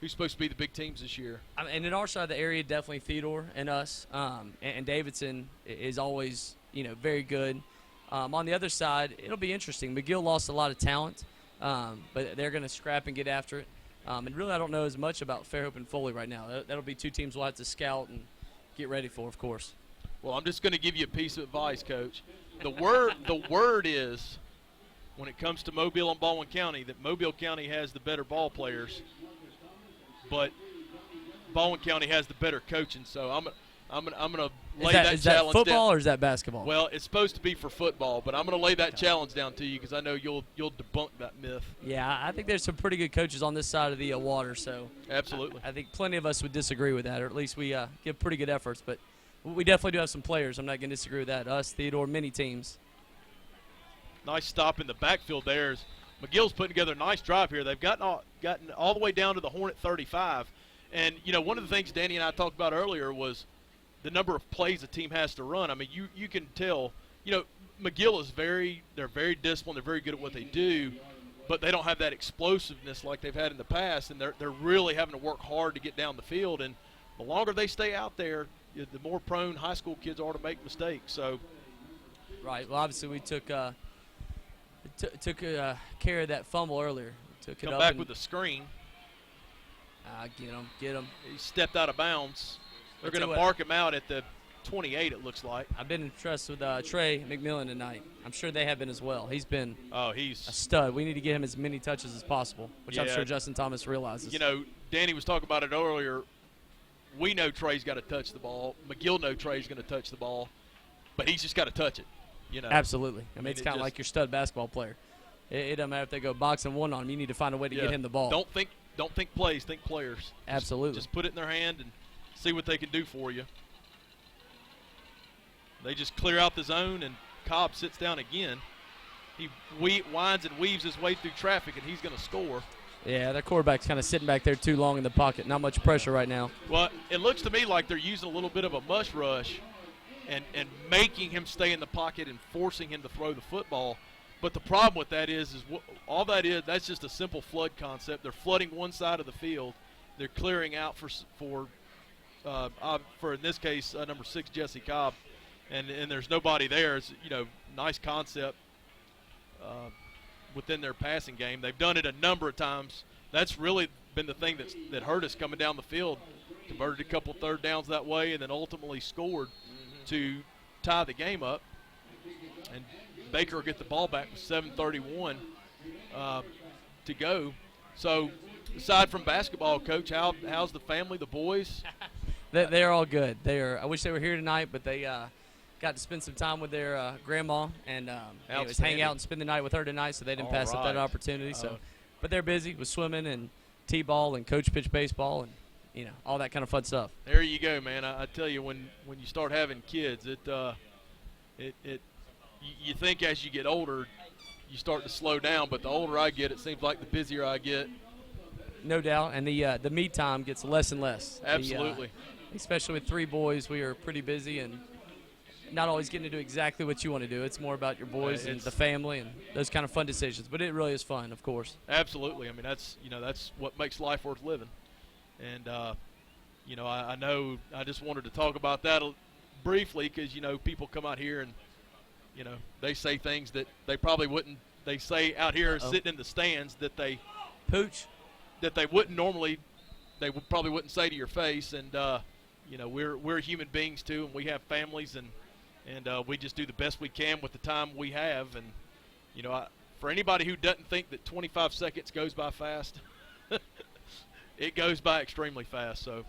the big teams this year? And in our side of the area, definitely Theodore and us. And Davidson is always, very good. On the other side, it'll be interesting. McGill lost a lot of talent, but they're going to scrap and get after it. And really, I don't know as much about Fairhope and Foley right now. That'll be 2 teams we'll have to scout and get ready for, of course. Well, I'm just going to give you a piece of advice, Coach. The word is, when it comes to Mobile and Baldwin County, that Mobile County has the better ball players, but Baldwin County has the better coaching. So I'm gonna lay that is challenge that football down. or is that basketball? Well, it's supposed to be for football, but I'm going to lay that challenge down to you because I know you'll debunk that myth. Yeah, I think there's some pretty good coaches on this side of the water, so absolutely. I think plenty of us would disagree with that, or at least we give pretty good efforts. But we definitely do have some players. I'm not going to disagree with that. Us, Theodore, many teams. Nice stop in the backfield there. McGill's putting together a nice drive here. They've gotten all the way down to the Hornet 35. And, one of the things Danny and I talked about earlier was the number of plays a team has to run. I mean, you can tell, McGill is they're very disciplined. They're very good at what they do, but they don't have that explosiveness like they've had in the past, and they're really having to work hard to get down the field. And the longer they stay out there, the more prone high school kids are to make mistakes. So, right. Well, obviously we took care of that fumble earlier. Took it come up back and with the screen. Get him. He stepped out of bounds. They're going to what, mark him out at the 28, it looks like. I've been impressed with Trey McMillan tonight. I'm sure they have been as well. He's been he's a stud. We need to get him as many touches as possible, which I'm sure Justin Thomas realizes. Danny was talking about it earlier. We know Trey's got to touch the ball. McGill know Trey's going to touch the ball, but he's just got to touch it. Absolutely. I mean, it's kind of like your stud basketball player. It doesn't matter if they go boxing one on him. You need to find a way to get him the ball. Don't think plays, think players. Absolutely. Just put it in their hand and see what they can do for you. They just clear out the zone, and Cobb sits down again. He winds and weaves his way through traffic, and he's going to score. Yeah, their quarterback's kind of sitting back there too long in the pocket. Not much pressure right now. Well, it looks to me like they're using a little bit of a mush rush and making him stay in the pocket and forcing him to throw the football. But the problem with that is all that is, that's just a simple flood concept. They're flooding one side of the field. They're clearing out for in this case, number 6, Jesse Cobb. And there's nobody there. It's, nice concept within their passing game. They've done it a number of times. That's really been the thing that hurt us coming down the field. Converted a couple third downs that way and then ultimately scored to tie the game up. And Baker will get the ball back with 7:31 to go. So, aside from basketball, Coach, how's the family, the boys? They're all good. I wish they were here tonight, but they got to spend some time with their grandma and anyways, hang out and spend the night with her tonight, so they didn't pass up that opportunity. So, but they're busy with swimming and t-ball and coach pitch baseball and all that kind of fun stuff. There you go, man. I tell you, when you start having kids, you think as you get older, you start to slow down. But the older I get, it seems like the busier I get. No doubt, and the me time gets less and less. Absolutely. Especially with 3 boys, we are pretty busy and not always getting to do exactly what you want to do. It's more about your boys and the family and those kind of fun decisions. But it really is fun, of course. Absolutely. I mean, that's what makes life worth living. And I know I just wanted to talk about that briefly because people come out here and they say things that they probably wouldn't. They say out here sitting in the stands that they pooch that they wouldn't normally. They probably wouldn't say to your face. And we're human beings too, and we have families and we just do the best we can with the time we have. And for anybody who doesn't think that 25 seconds goes by fast, it goes by extremely fast. So,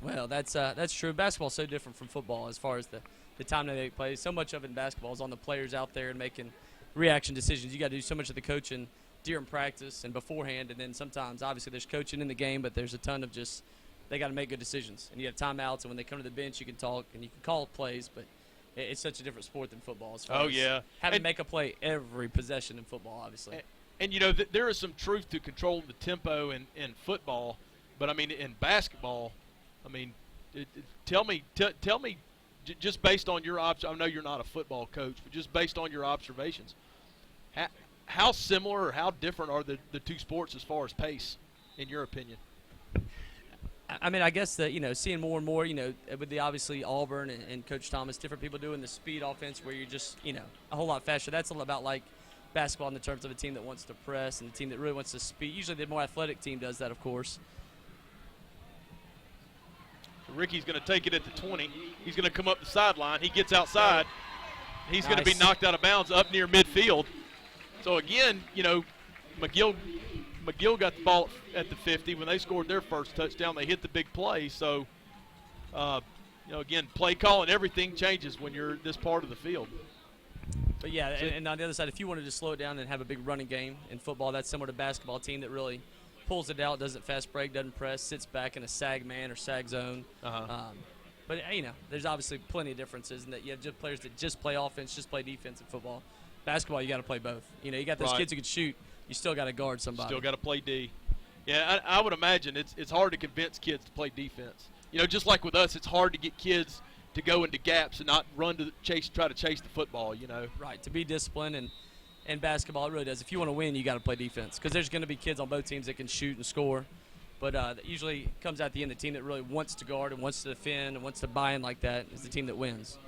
well, that's true. Basketball's so different from football as far as the time that they play. So much of it in basketball is on the players out there and making reaction decisions. You got to do so much of the coaching during practice and beforehand, and then sometimes obviously there's coaching in the game, but there's a ton of just they got to make good decisions. And you have timeouts, and when they come to the bench, you can talk and you can call plays, but it's such a different sport than football as far as having to make a play every possession in football, obviously. And there is some truth to controlling the tempo in football, but I mean in basketball, I mean, tell me, just based on your I know you're not a football coach, but just based on your observations, how similar or how different are the two sports as far as pace, in your opinion? I mean, I guess that seeing more and more, with the obviously Auburn and Coach Thomas, different people doing the speed offense where you're just a whole lot faster. That's all about like basketball in the terms of a team that wants to press and a team that really wants to speed. Usually, the more athletic team does that, of course. Ricky's going to take it at the 20. He's going to come up the sideline. He gets outside. He's going to be knocked out of bounds up near midfield. So, again, McGill got the ball at the 50. When they scored their first touchdown, they hit the big play. So, again, play call and everything changes when you're this part of the field. But yeah, and on the other side, if you wanted to slow it down and have a big running game in football, that's similar to basketball. A team that really pulls it out, doesn't fast break, doesn't press, sits back in a sag man or sag zone. But there's obviously plenty of differences in that you have just players that just play offense, just play defense in football. Basketball, you got to play both. You got those kids who can shoot. You still got to guard somebody. Still got to play D. Yeah, I would imagine it's hard to convince kids to play defense. Just like with us, it's hard to get kids to go into gaps and not run to try to chase the football. Right, to be disciplined and basketball, it really does. If you want to win, you got to play defense because there's going to be kids on both teams that can shoot and score. But that usually comes out at the end. The team that really wants to guard and wants to defend and wants to buy in like that is the team that wins.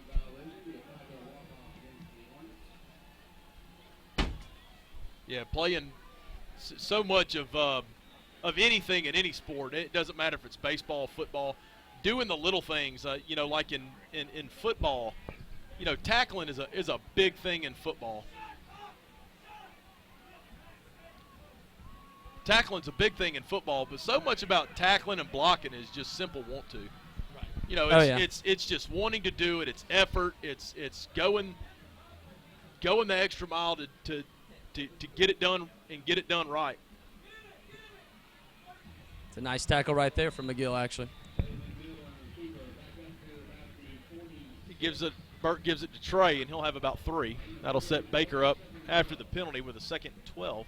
Yeah, playing so much of anything in any sport. It doesn't matter if it's baseball, football. Doing the little things, like in football, tackling is a big thing in football. Tackling's a big thing in football, but so much about tackling and blocking is just simple want to. It's just wanting to do it. It's effort. It's going the extra mile to get it done and get it done right. It's a nice tackle right there from McGill, actually. Burt gives it to Trey, and he'll have about 3. That'll set Baker up after the penalty with a 2nd and 12.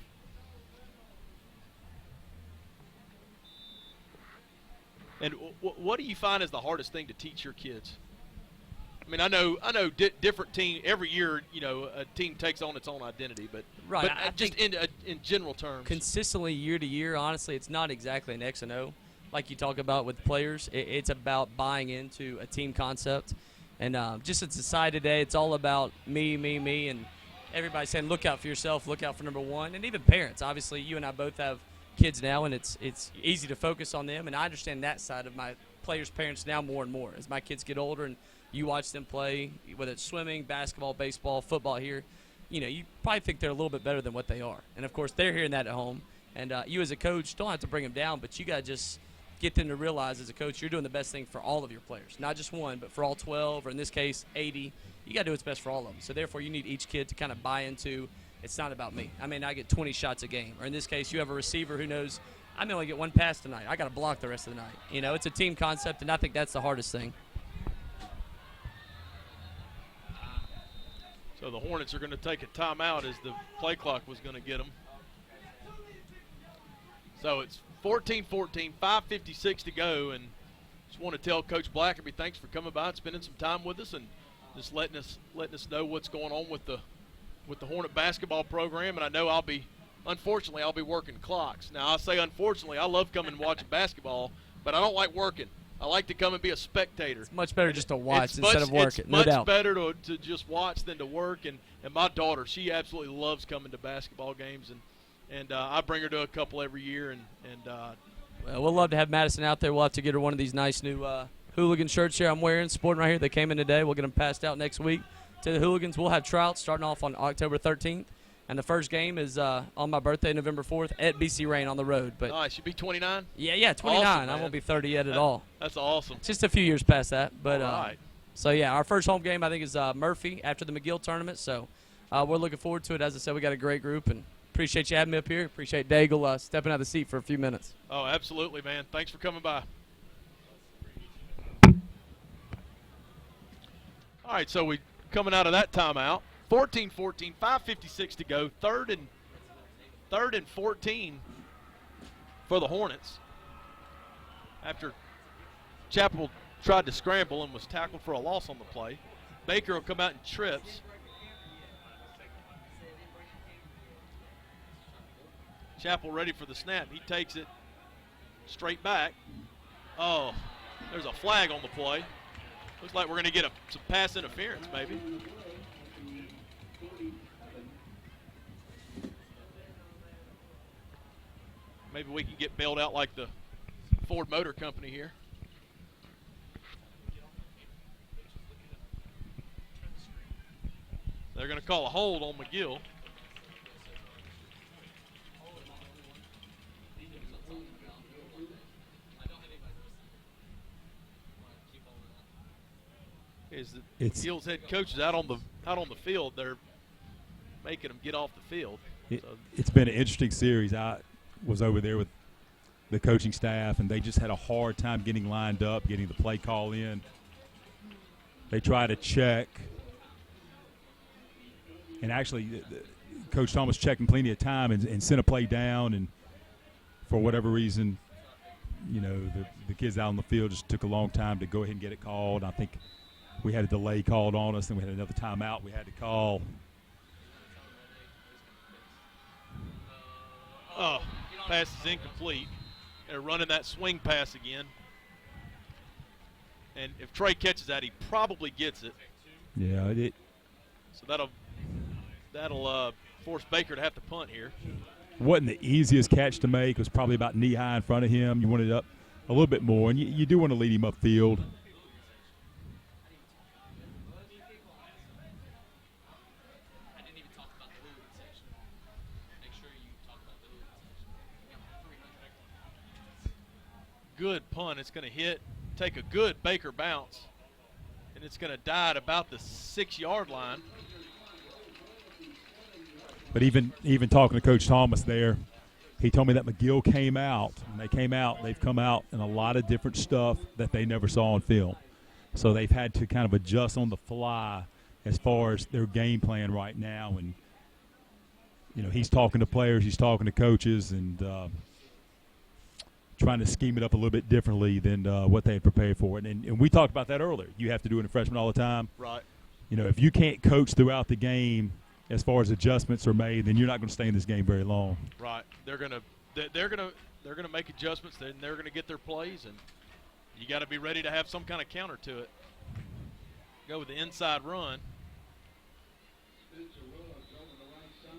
And what do you find is the hardest thing to teach your kids? I mean, I know different team every year. A team takes on its own identity, but just in general terms, consistently year to year. Honestly, it's not exactly an X and O like you talk about with players. It's about buying into a team concept, and just in society today, it's all about me, and everybody saying, "Look out for yourself, look out for number one," and even parents. Obviously, you and I both have kids now, and it's easy to focus on them, and I understand that side of my players' parents now more and more as my kids get older and you watch them play, whether it's swimming, basketball, baseball, football here, you probably think they're a little bit better than what they are. And, of course, they're hearing that at home. And you as a coach don't have to bring them down, but you got to just get them to realize as a coach you're doing the best thing for all of your players, not just one, but for all 12 or, in this case, 80. You got to do what's best for all of them. So, therefore, you need each kid to kind of buy into it's not about me. I mean, I get 20 shots a game. Or, in this case, you have a receiver who knows I may only get one pass tonight. I got to block the rest of the night. It's a team concept, and I think that's the hardest thing. So the Hornets are going to take a timeout as the play clock was going to get them. So it's 14-14, 5:56 to go, and just want to tell Coach Blackerby thanks for coming by and spending some time with us and just letting us know what's going on with the Hornet basketball program. And I know unfortunately I'll be working clocks. Now I say unfortunately, I love coming and watching basketball, but I don't like working. I like to come and be a spectator. It's much better just to watch instead of working, no doubt. It's much better to just watch than to work. And my daughter, she absolutely loves coming to basketball games, and I bring her to a couple every year. Well, we'll love to have Madison out there. We'll have to get her one of these nice new hooligan shirts here I'm wearing, sporting right here. They came in today. We'll get them passed out next week to the hooligans. We'll have tryouts starting off on October 13th. And the first game is on my birthday, November 4th, at BC Rain on the road. But nice. You be 29? Yeah, 29. Awesome, I won't be 30 yet at all. That's awesome. It's just a few years past that. But all right. So, yeah, our first home game, I think, is Murphy after the McGill tournament. So we're looking forward to it. As I said, we got a great group, and appreciate you having me up here. Appreciate Daigle stepping out of the seat for a few minutes. Oh, absolutely, man. Thanks for coming by. All right, so we coming out of that timeout. 14-14, 5:56 to go. Third and 14 for the Hornets. After Chapel tried to scramble and was tackled for a loss on the play. Baker will come out and trips. Chapel ready for the snap. He takes it straight back. Oh, there's a flag on the play. Looks like we're going to get some pass interference, maybe. Maybe we can get bailed out like the Ford Motor Company here. They're going to call a hold on McGill. is that McGill's head coach is out on the field. They're making them get off the field. It's been an interesting series. I was over there with the coaching staff, and they just had a hard time getting lined up, getting the play call in. They try to check, and actually Coach Thomas checking plenty of time and sent a play down, and for whatever reason, the kids out on the field just took a long time to go ahead and get it called. I think we had a delay called on us, and we had another timeout we had to call. Oh, pass is incomplete. They're running that swing pass again. And if Trey catches that, he probably gets it. Yeah, So that'll force Baker to have to punt here. Wasn't the easiest catch to make. It was probably about knee-high in front of him. You wanted it up a little bit more, and you do want to lead him upfield. Good punt. It's going to take a good Baker bounce, and it's going to die at about the 6-yard line. But even talking to Coach Thomas there, he told me that McGill came out. When they came out, they've come out in a lot of different stuff that they never saw on film. So they've had to kind of adjust on the fly as far as their game plan right now. And, he's talking to players, he's talking to coaches, and trying to scheme it up a little bit differently than what they had prepared for. And we talked about that earlier. You have to do it in freshman all the time. Right. If you can't coach throughout the game as far as adjustments are made, then you're not going to stay in this game very long. Right. They're gonna make adjustments, and they're gonna get their plays, and you got to be ready to have some kind of counter to it. Go with the inside run.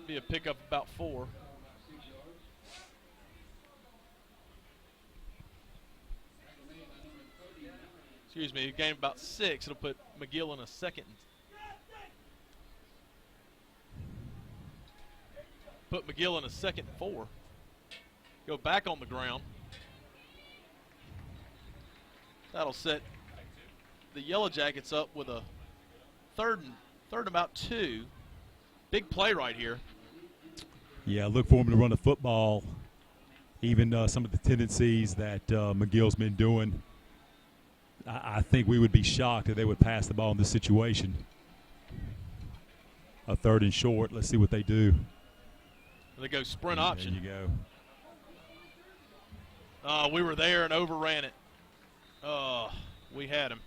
Be a pickup about 4. Excuse me, a game about 6. It'll put McGill in a second. Put McGill in a 2nd and 4. Go back on the ground. That'll set the Yellow Jackets up with a third and about 2. Big play right here. Yeah, look for him to run the football. Even some of the tendencies that McGill's been doing. I think we would be shocked if they would pass the ball in this situation. A 3rd and short. Let's see what they do. They go sprint option. There you go. We were there and overran it. We had him.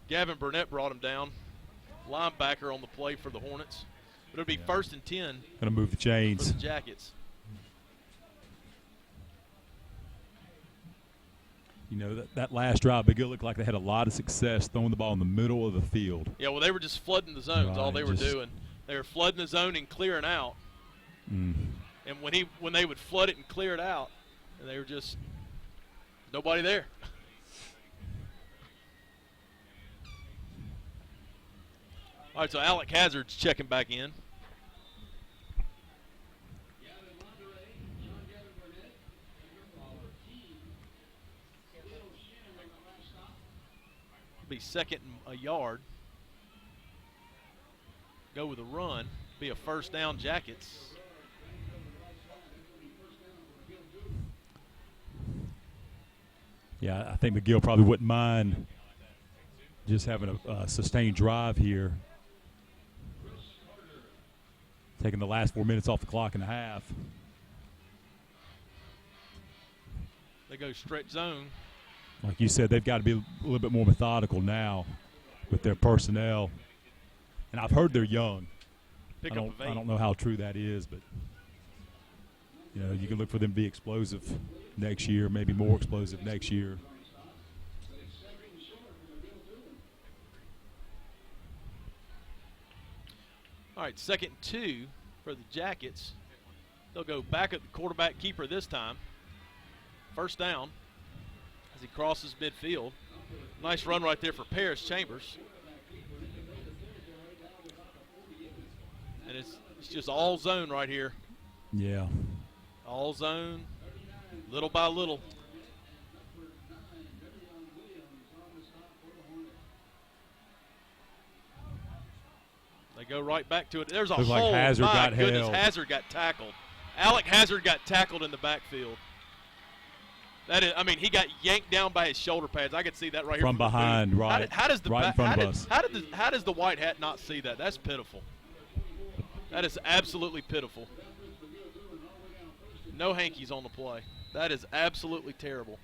Gavin Burnett brought him down. Linebacker on the play for the Hornets. But it'll be 1st and 10. Going to move the chains. For the Jackets. That last drive, McGill looked like they had a lot of success throwing the ball in the middle of the field. Yeah, well, they were just flooding the zones. Right, all they were doing. They were flooding the zone and clearing out. Mm. And when they would flood it and clear it out, and they were just nobody there. All right, so Alec Hazard's checking back in. Be 2nd and a yard. Go with a run. Be a 1st down Jackets. Yeah, I think McGill probably wouldn't mind just having a sustained drive here. Taking the last 4 minutes off the clock and a half. They go stretch zone. Like you said, they've got to be a little bit more methodical now with their personnel. And I've heard they're young. I don't know how true that is, but you can look for them to be explosive next year, maybe more explosive next year. All right, 2nd and 2 for the Jackets. They'll go back at the quarterback keeper this time. 1st down as he crosses midfield. Nice run right there for Paris Chambers. And it's just all zone right here. Yeah. All zone, little by little. They go right back to it. There's a Looks hole. like Hazard My got goodness, held. Hazard got tackled. Alec Hazard got tackled in the backfield. That is, I mean, he got yanked down by his shoulder pads. I could see that right here From behind, booth. right. How does the right in front of us. How does the white hat not see that? That's pitiful. That is absolutely pitiful. No hankies on the play. That is absolutely terrible.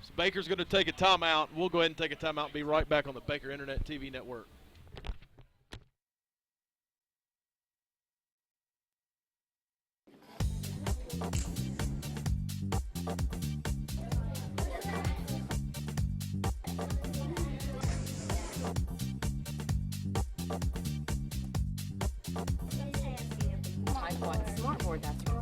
So Baker's going to take a timeout. We'll go ahead and take a timeout and be right back on the Baker Internet TV Network. Type what? Smartboard, that's right.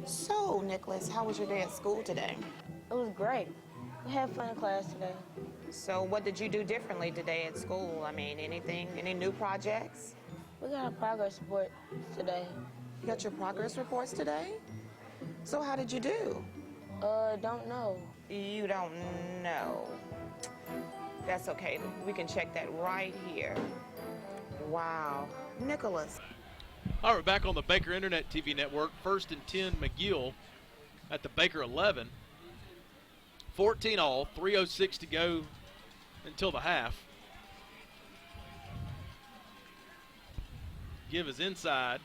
So, Nicholas, how was your day at school today? It was great. We had fun in class today. So, what did you do differently today at school? I mean, any new projects? We got a progress report today. You got your progress reports today? So, how did you do? Don't know. You don't know. That's okay. We can check that right here. Wow. Nicholas. All right, back on the Baker Internet TV Network. 1st and 10, McGill at the Baker 11. 14 all, 3:06 to go until the half. Give is inside.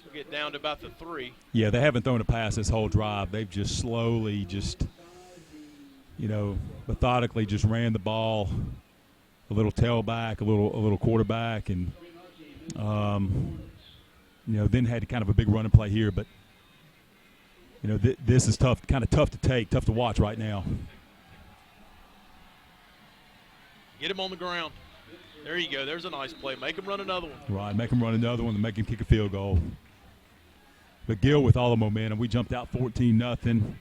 We'll get down to about the 3. Yeah, they haven't thrown a pass this whole drive. They've just slowly, methodically just ran the ball. A little tailback, a little quarterback, and then had kind of a big running play here. But this is tough, kind of tough to take, tough to watch right now. Get him on the ground. There you go. There's a nice play. Make him run another one. Right, make him run another one and make him kick a field goal. But Gill with all the momentum, we jumped out 14-0, and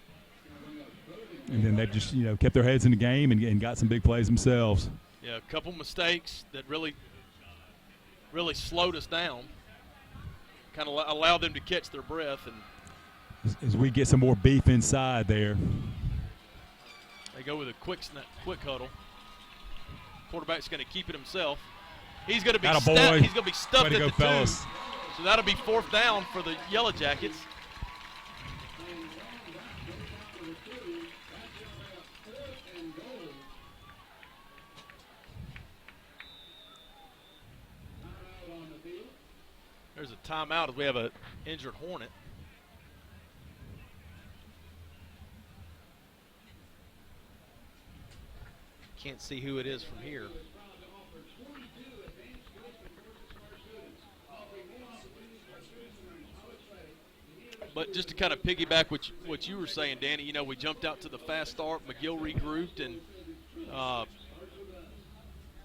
then they've just kept their heads in the game and got some big plays themselves. Yeah, a couple mistakes that really slowed us down, kind of allowed them to catch their breath. And as we get some more beef inside there. They go with a quick huddle. Quarterback's going to keep it himself. He's going to be stuck. He's going to be stuffed at the 2. Fellas. So that'll be 4th down for the Yellow Jackets. There's a timeout as we have an injured Hornet. Can't see who it is from here. But just to kind of piggyback what you were saying, Danny, we jumped out to the fast start. McGill regrouped and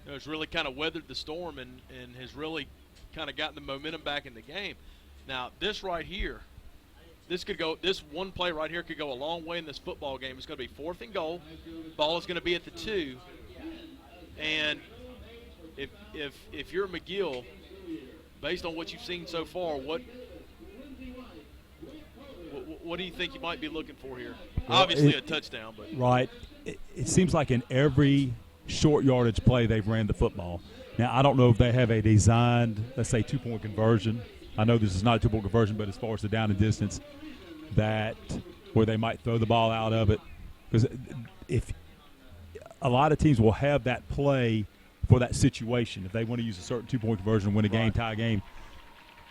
has really kind of weathered the storm and has really kind of gotten the momentum back in the game. Now, this right here, this one play right here could go a long way in this football game. It's going to be 4th and goal. Ball is going to be at the 2. And if you're McGill, based on what you've seen so far, what do you think you might be looking for here? Well, obviously a touchdown, but right. It seems like in every short yardage play they've ran the football. Now, I don't know if they have a designed, let's say, 2-point conversion. I know this is not a 2-point conversion, but as far as the down and distance, that where they might throw the ball out of it. Because if a lot of teams will have that play for that situation, if they want to use a certain 2-point conversion, win a game, tie a game,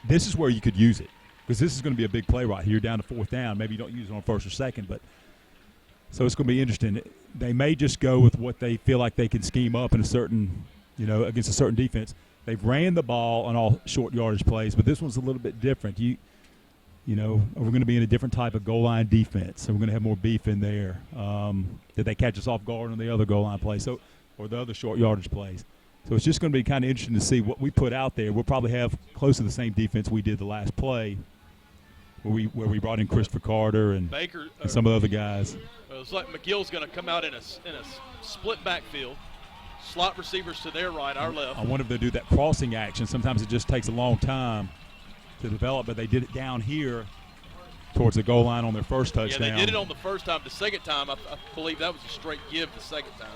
this is where you could use it. Because this is going to be a big play right here, down to 4th down. Maybe you don't use it on 1st or 2nd, but so it's going to be interesting. They may just go with what they feel like they can scheme up in a certain, against a certain defense. They've ran the ball on all short yardage plays, but this one's a little bit different. We're going to be in a different type of goal line defense, so we're going to have more beef in there. Did they catch us off guard on the other goal line play, or the other short yardage plays? So it's just going to be kind of interesting to see what we put out there. We'll probably have close to the same defense we did the last play. where we brought in Christopher Carter and Baker and some of the other guys. Well, it's like McGill's going to come out in a split backfield, slot receivers to their right, our left. I wonder if they do that crossing action. Sometimes it just takes a long time to develop, but they did it down here towards the goal line on their first touchdown. Yeah, they did it on the first time. The second time, I believe that was a straight give the second time.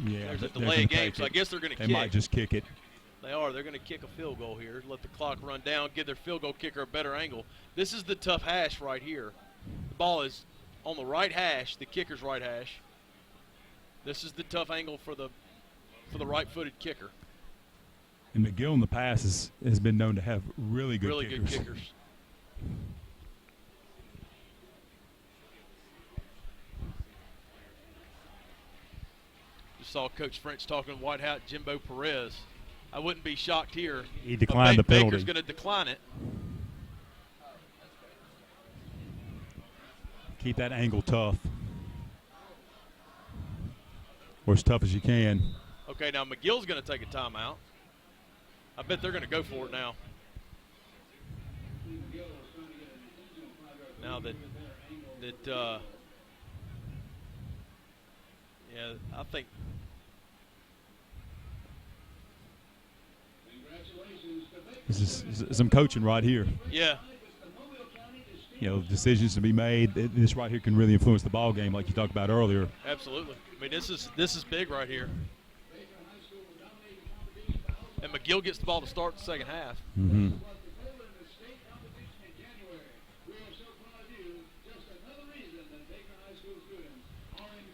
Yeah, there's a delay of game, so I guess they're going to kick. They might just kick it. They are. They're going to kick a field goal here. Let the clock run down, give their field goal kicker a better angle. This is the tough hash right here. The ball is on the right hash, the kicker's right hash. This is the tough angle for the right-footed kicker. And McGill in the past has been known to have really good good kickers. Just saw Coach French talking to White Hat Jimbo Perez. I wouldn't be shocked here. He declined the penalty. Baker's going to decline it. Keep that angle tough. Or as tough as you can. Okay, now McGill's going to take a timeout. I bet they're going to go for it now. Now that yeah, I think. This is some coaching right here. Yeah. You know, decisions to be made. This right here can really influence the ball game, like you talked about earlier. Absolutely. I mean, this is big right here. And McGill gets the ball to start the second half. Mm-hmm.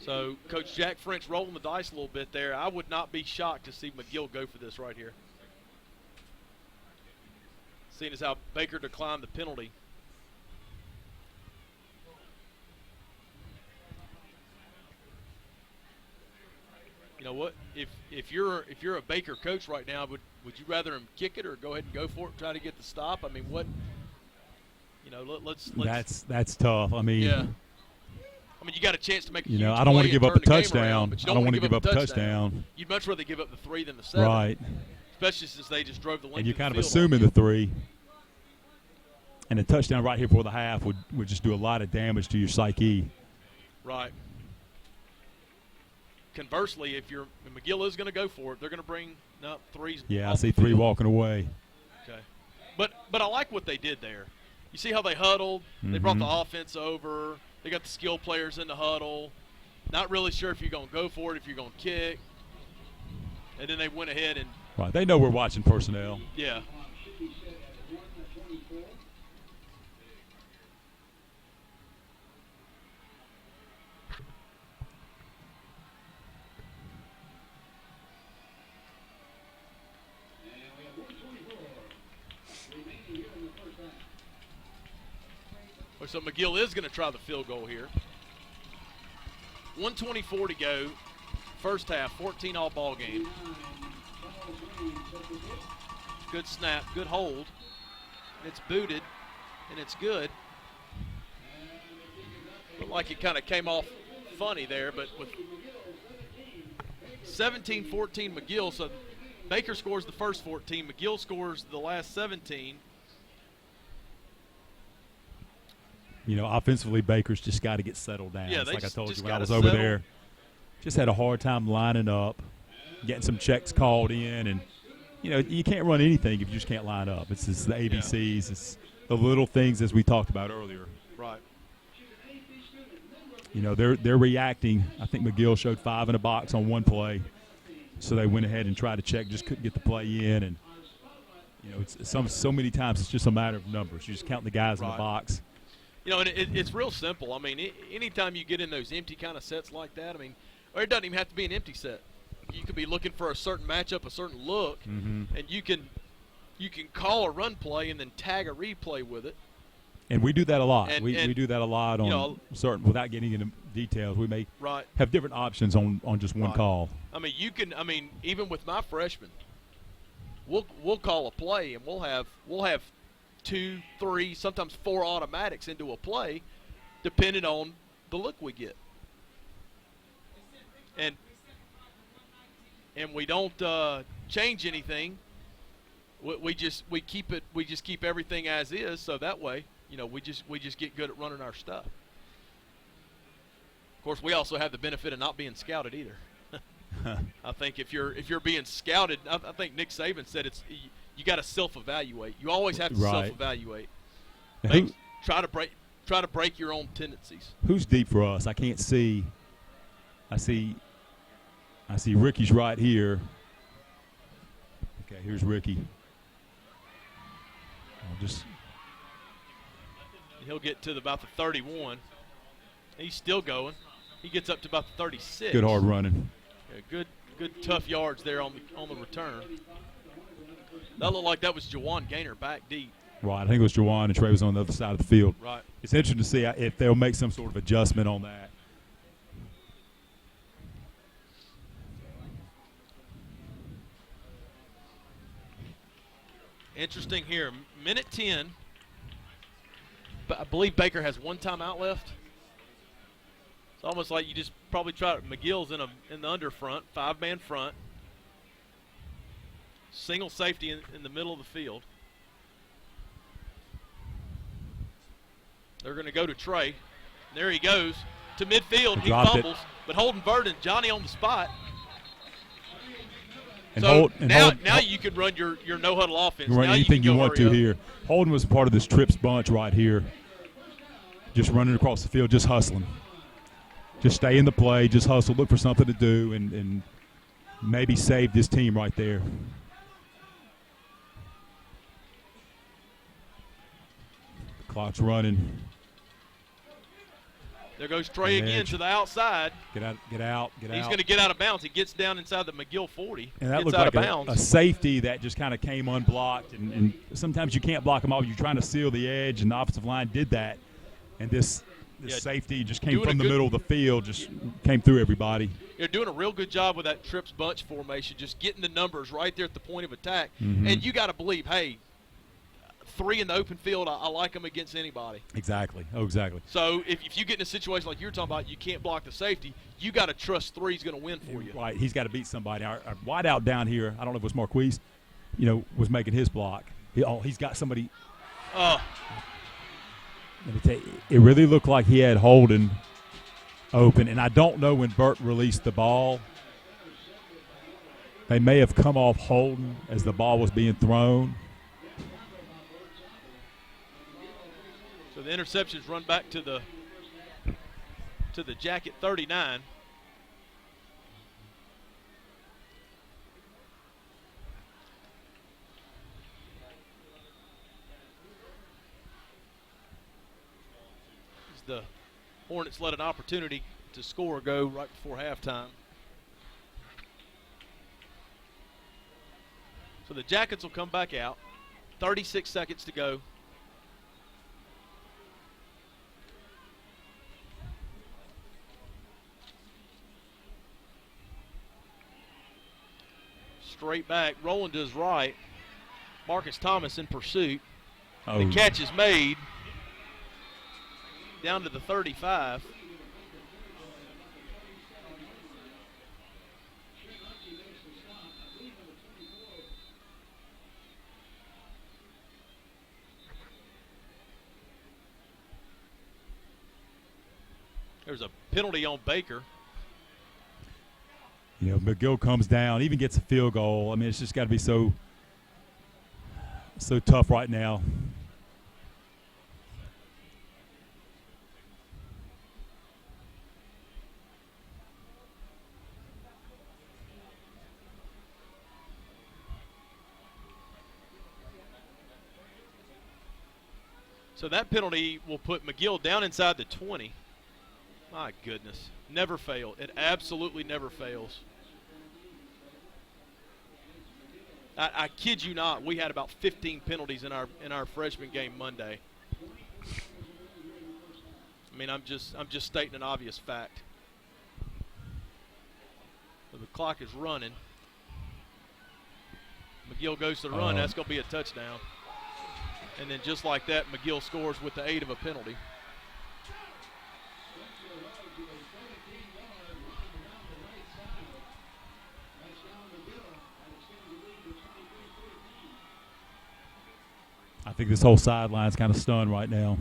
So Coach Jack French rolling the dice a little bit there. I would not be shocked to see McGill go for this right here. Seeing as how Baker declined the penalty. You know what? If you're a Baker coach right now, would you rather him kick it or go ahead and go for it, try to get the stop? I mean, what? You know, let's. That's tough. I mean. Yeah. I mean, you got a chance to make a huge I don't want to give up a touchdown. Around, I don't want to give up a touchdown. You'd much rather give up the 3 than the 7. Right. Especially since they just drove the length. And you're of the kind of field assuming the 3. And a touchdown right here before the half would just do a lot of damage to your psyche. Right. Conversely, if McGill is going to go for it, they're going to bring 3s. Yeah, I see 3 walking away. Okay. But I like what they did there. You see how they huddled? Mm-hmm. They brought the offense over. They got the skill players in the huddle. Not really sure if you're going to go for it, if you're going to kick. And then they went ahead and. Right. They know we're watching personnel. Yeah. So McGill is going to try the field goal here. 1:24 to go. First half, 14 all ball game. Good snap, good hold. It's booted, and it's good. Looked like it kind of came off funny there, but with 17-14 McGill, so Baker scores the first 14. McGill scores the last 17. You know, offensively, Baker's just got to get settled down. Yeah, like I told you when I was settle. over there. Just had a hard time lining up, getting some checks called in. And, you know, you can't run anything if you just can't line up. It's just the ABCs. It's the little things, as we talked about earlier. Right. You know, they're reacting. I think McGill showed 5 in a box on one play. So they went ahead and tried to check, just couldn't get the play in. And, you know, it's so many times it's just a matter of numbers. You just count the guys in the box. You know, and it's real simple. I mean, anytime you get in those empty kind of sets like that, I mean, or it doesn't even have to be an empty set. You could be looking for a certain matchup, a certain look, and you can call a run play and then tag a replay with it. And we do that a lot. And we do that a lot on certain, without getting into details. We may have different options on just one call. I mean, even with my freshmen, we'll call a play and we'll have 2, 3, sometimes 4 automatics into a play, depending on the look we get. And and we don't change anything. We just keep everything as is. So that way, we just get good at running our stuff. Of course, we also have the benefit of not being scouted either. I think if you're being scouted, I think Nick Saban said you got to self-evaluate. You always have to self-evaluate. Try to break your own tendencies. Who's deep for us? I can't see. I see Ricky's right here. Okay, here's Ricky. He'll get to about the 31. He's still going. He gets up to about the 36. Good hard running. Yeah, good tough yards there on the return. That looked like that was Jawan Gaynor back deep. Right, I think it was Jawan and Trey was on the other side of the field. Right. It's interesting to see if they'll make some sort of adjustment on that. Interesting here, minute 10. But I believe Baker has one timeout left. It's almost like you just probably try it. McGill's in the under front, 5-man front. Single safety in the middle of the field. They're going to go to Trey. There he goes to midfield. He fumbles, but Holden Verdon, Johnny on the spot. And So now you can run your no-huddle offense. You run anything you want to here. Holden was part of this trips bunch right here. Just running across the field, just hustling. Just stay in the play, just hustle, look for something to do, and maybe save this team right there. The clock's running. There goes Trey again to the outside. Get out. He's going to get out of bounds. He gets down inside the McGill 40. And that gets looked out like of bounds. a safety that just kind of came unblocked. And sometimes you can't block them off. You're trying to seal the edge, and the offensive line did that. And this safety just came from the middle of the field, just came through everybody. You're doing a real good job with that trips bunch formation, just getting the numbers right there at the point of attack. Mm-hmm. And you got to believe, hey, 3 in the open field, I like them against anybody. Exactly. Oh, exactly. So if you get in a situation like you're talking about, you can't block the safety, you got to trust 3's going to win for you. Right. He's got to beat somebody. Our wideout down here, I don't know if it was Marquise, was making his block. He's got somebody. Let me tell you, it really looked like he had Holden open, and I don't know when Burt released the ball. They may have come off Holden as the ball was being thrown. So the interceptions run back to the Jacket 39. The Hornets let an opportunity to score go right before halftime. So the Jackets will come back out. 36 seconds to go. Straight back, rolling to his right. Marcus Thomas in pursuit. The catch is made. Down to the 35. There's a penalty on Baker. McGill comes down, even gets a field goal. I mean, it's just got to be so tough right now. So that penalty will put McGill down inside the 20. My goodness. Never fail. It absolutely never fails. I kid you not, we had about 15 penalties in our freshman game Monday. I mean, I'm just stating an obvious fact. So the clock is running. McGill goes to the run. That's going to be a touchdown. And then just like that, McGill scores with the aid of a penalty. think this whole sideline's kind of stunned right now.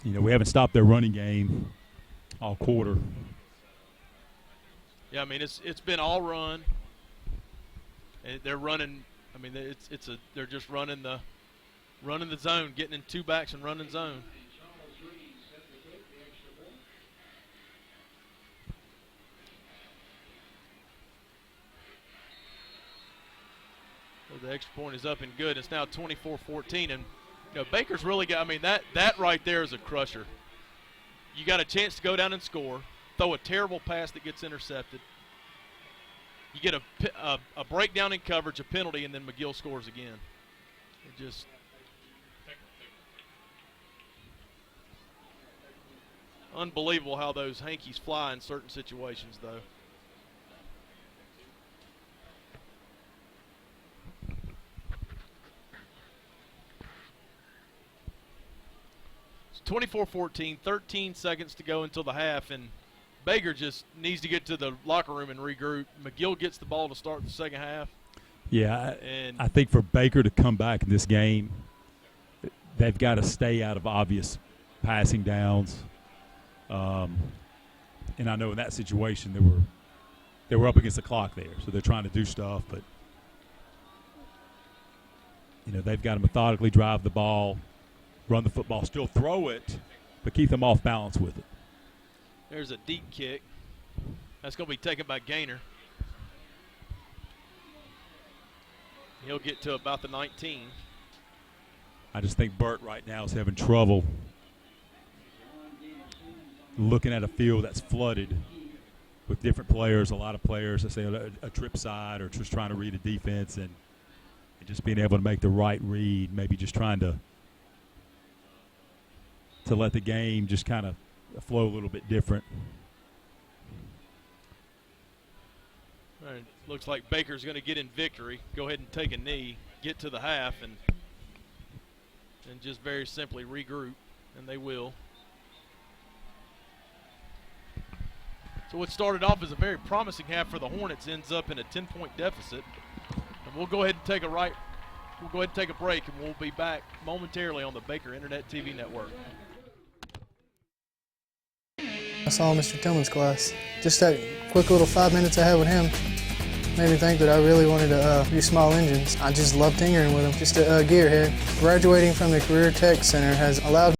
You know, we haven't stopped their running game all quarter. Yeah, I mean it's been all run. And they're running. I mean they're just running the zone, getting in two backs and running zone. So the extra point is up and good. It's now 24-14, and Baker's really got. I mean that right there is a crusher. You got a chance to go down and score. Throw a terrible pass that gets intercepted. You get a breakdown in coverage, a penalty, and then McGill scores again. It just unbelievable how those hankies fly in certain situations, though. It's 24-14, 13 seconds to go until the half, and Baker just needs to get to the locker room and regroup. McGill gets the ball to start the second half. Yeah, I think for Baker to come back in this game, they've got to stay out of obvious passing downs. And I know in that situation they were up against the clock there, so they're trying to do stuff, but they've got to methodically drive the ball, run the football, still throw it, but keep them off balance with it. There's a deep kick. That's going to be taken by Gaynor. He'll get to about the 19. I just think Burt right now is having trouble looking at a field that's flooded with different players, a lot of players, let's say a trip side or just trying to read a defense and just being able to make the right read, maybe just trying to let the game just kind of flow a little bit different. All right, looks like Baker's going to get in victory. Go ahead and take a knee, get to the half, and just very simply regroup, and they will. So what started off as a very promising half for the Hornets ends up in a 10-point deficit. And we'll go ahead and take a break, and we'll be back momentarily on the Baker Internet TV Network. I saw Mr. Tillman's class. Just that quick little 5 minutes I had with him made me think that I really wanted to do small engines. I just love tinkering with them. Just a gearhead. Graduating from the Career Tech Center has allowed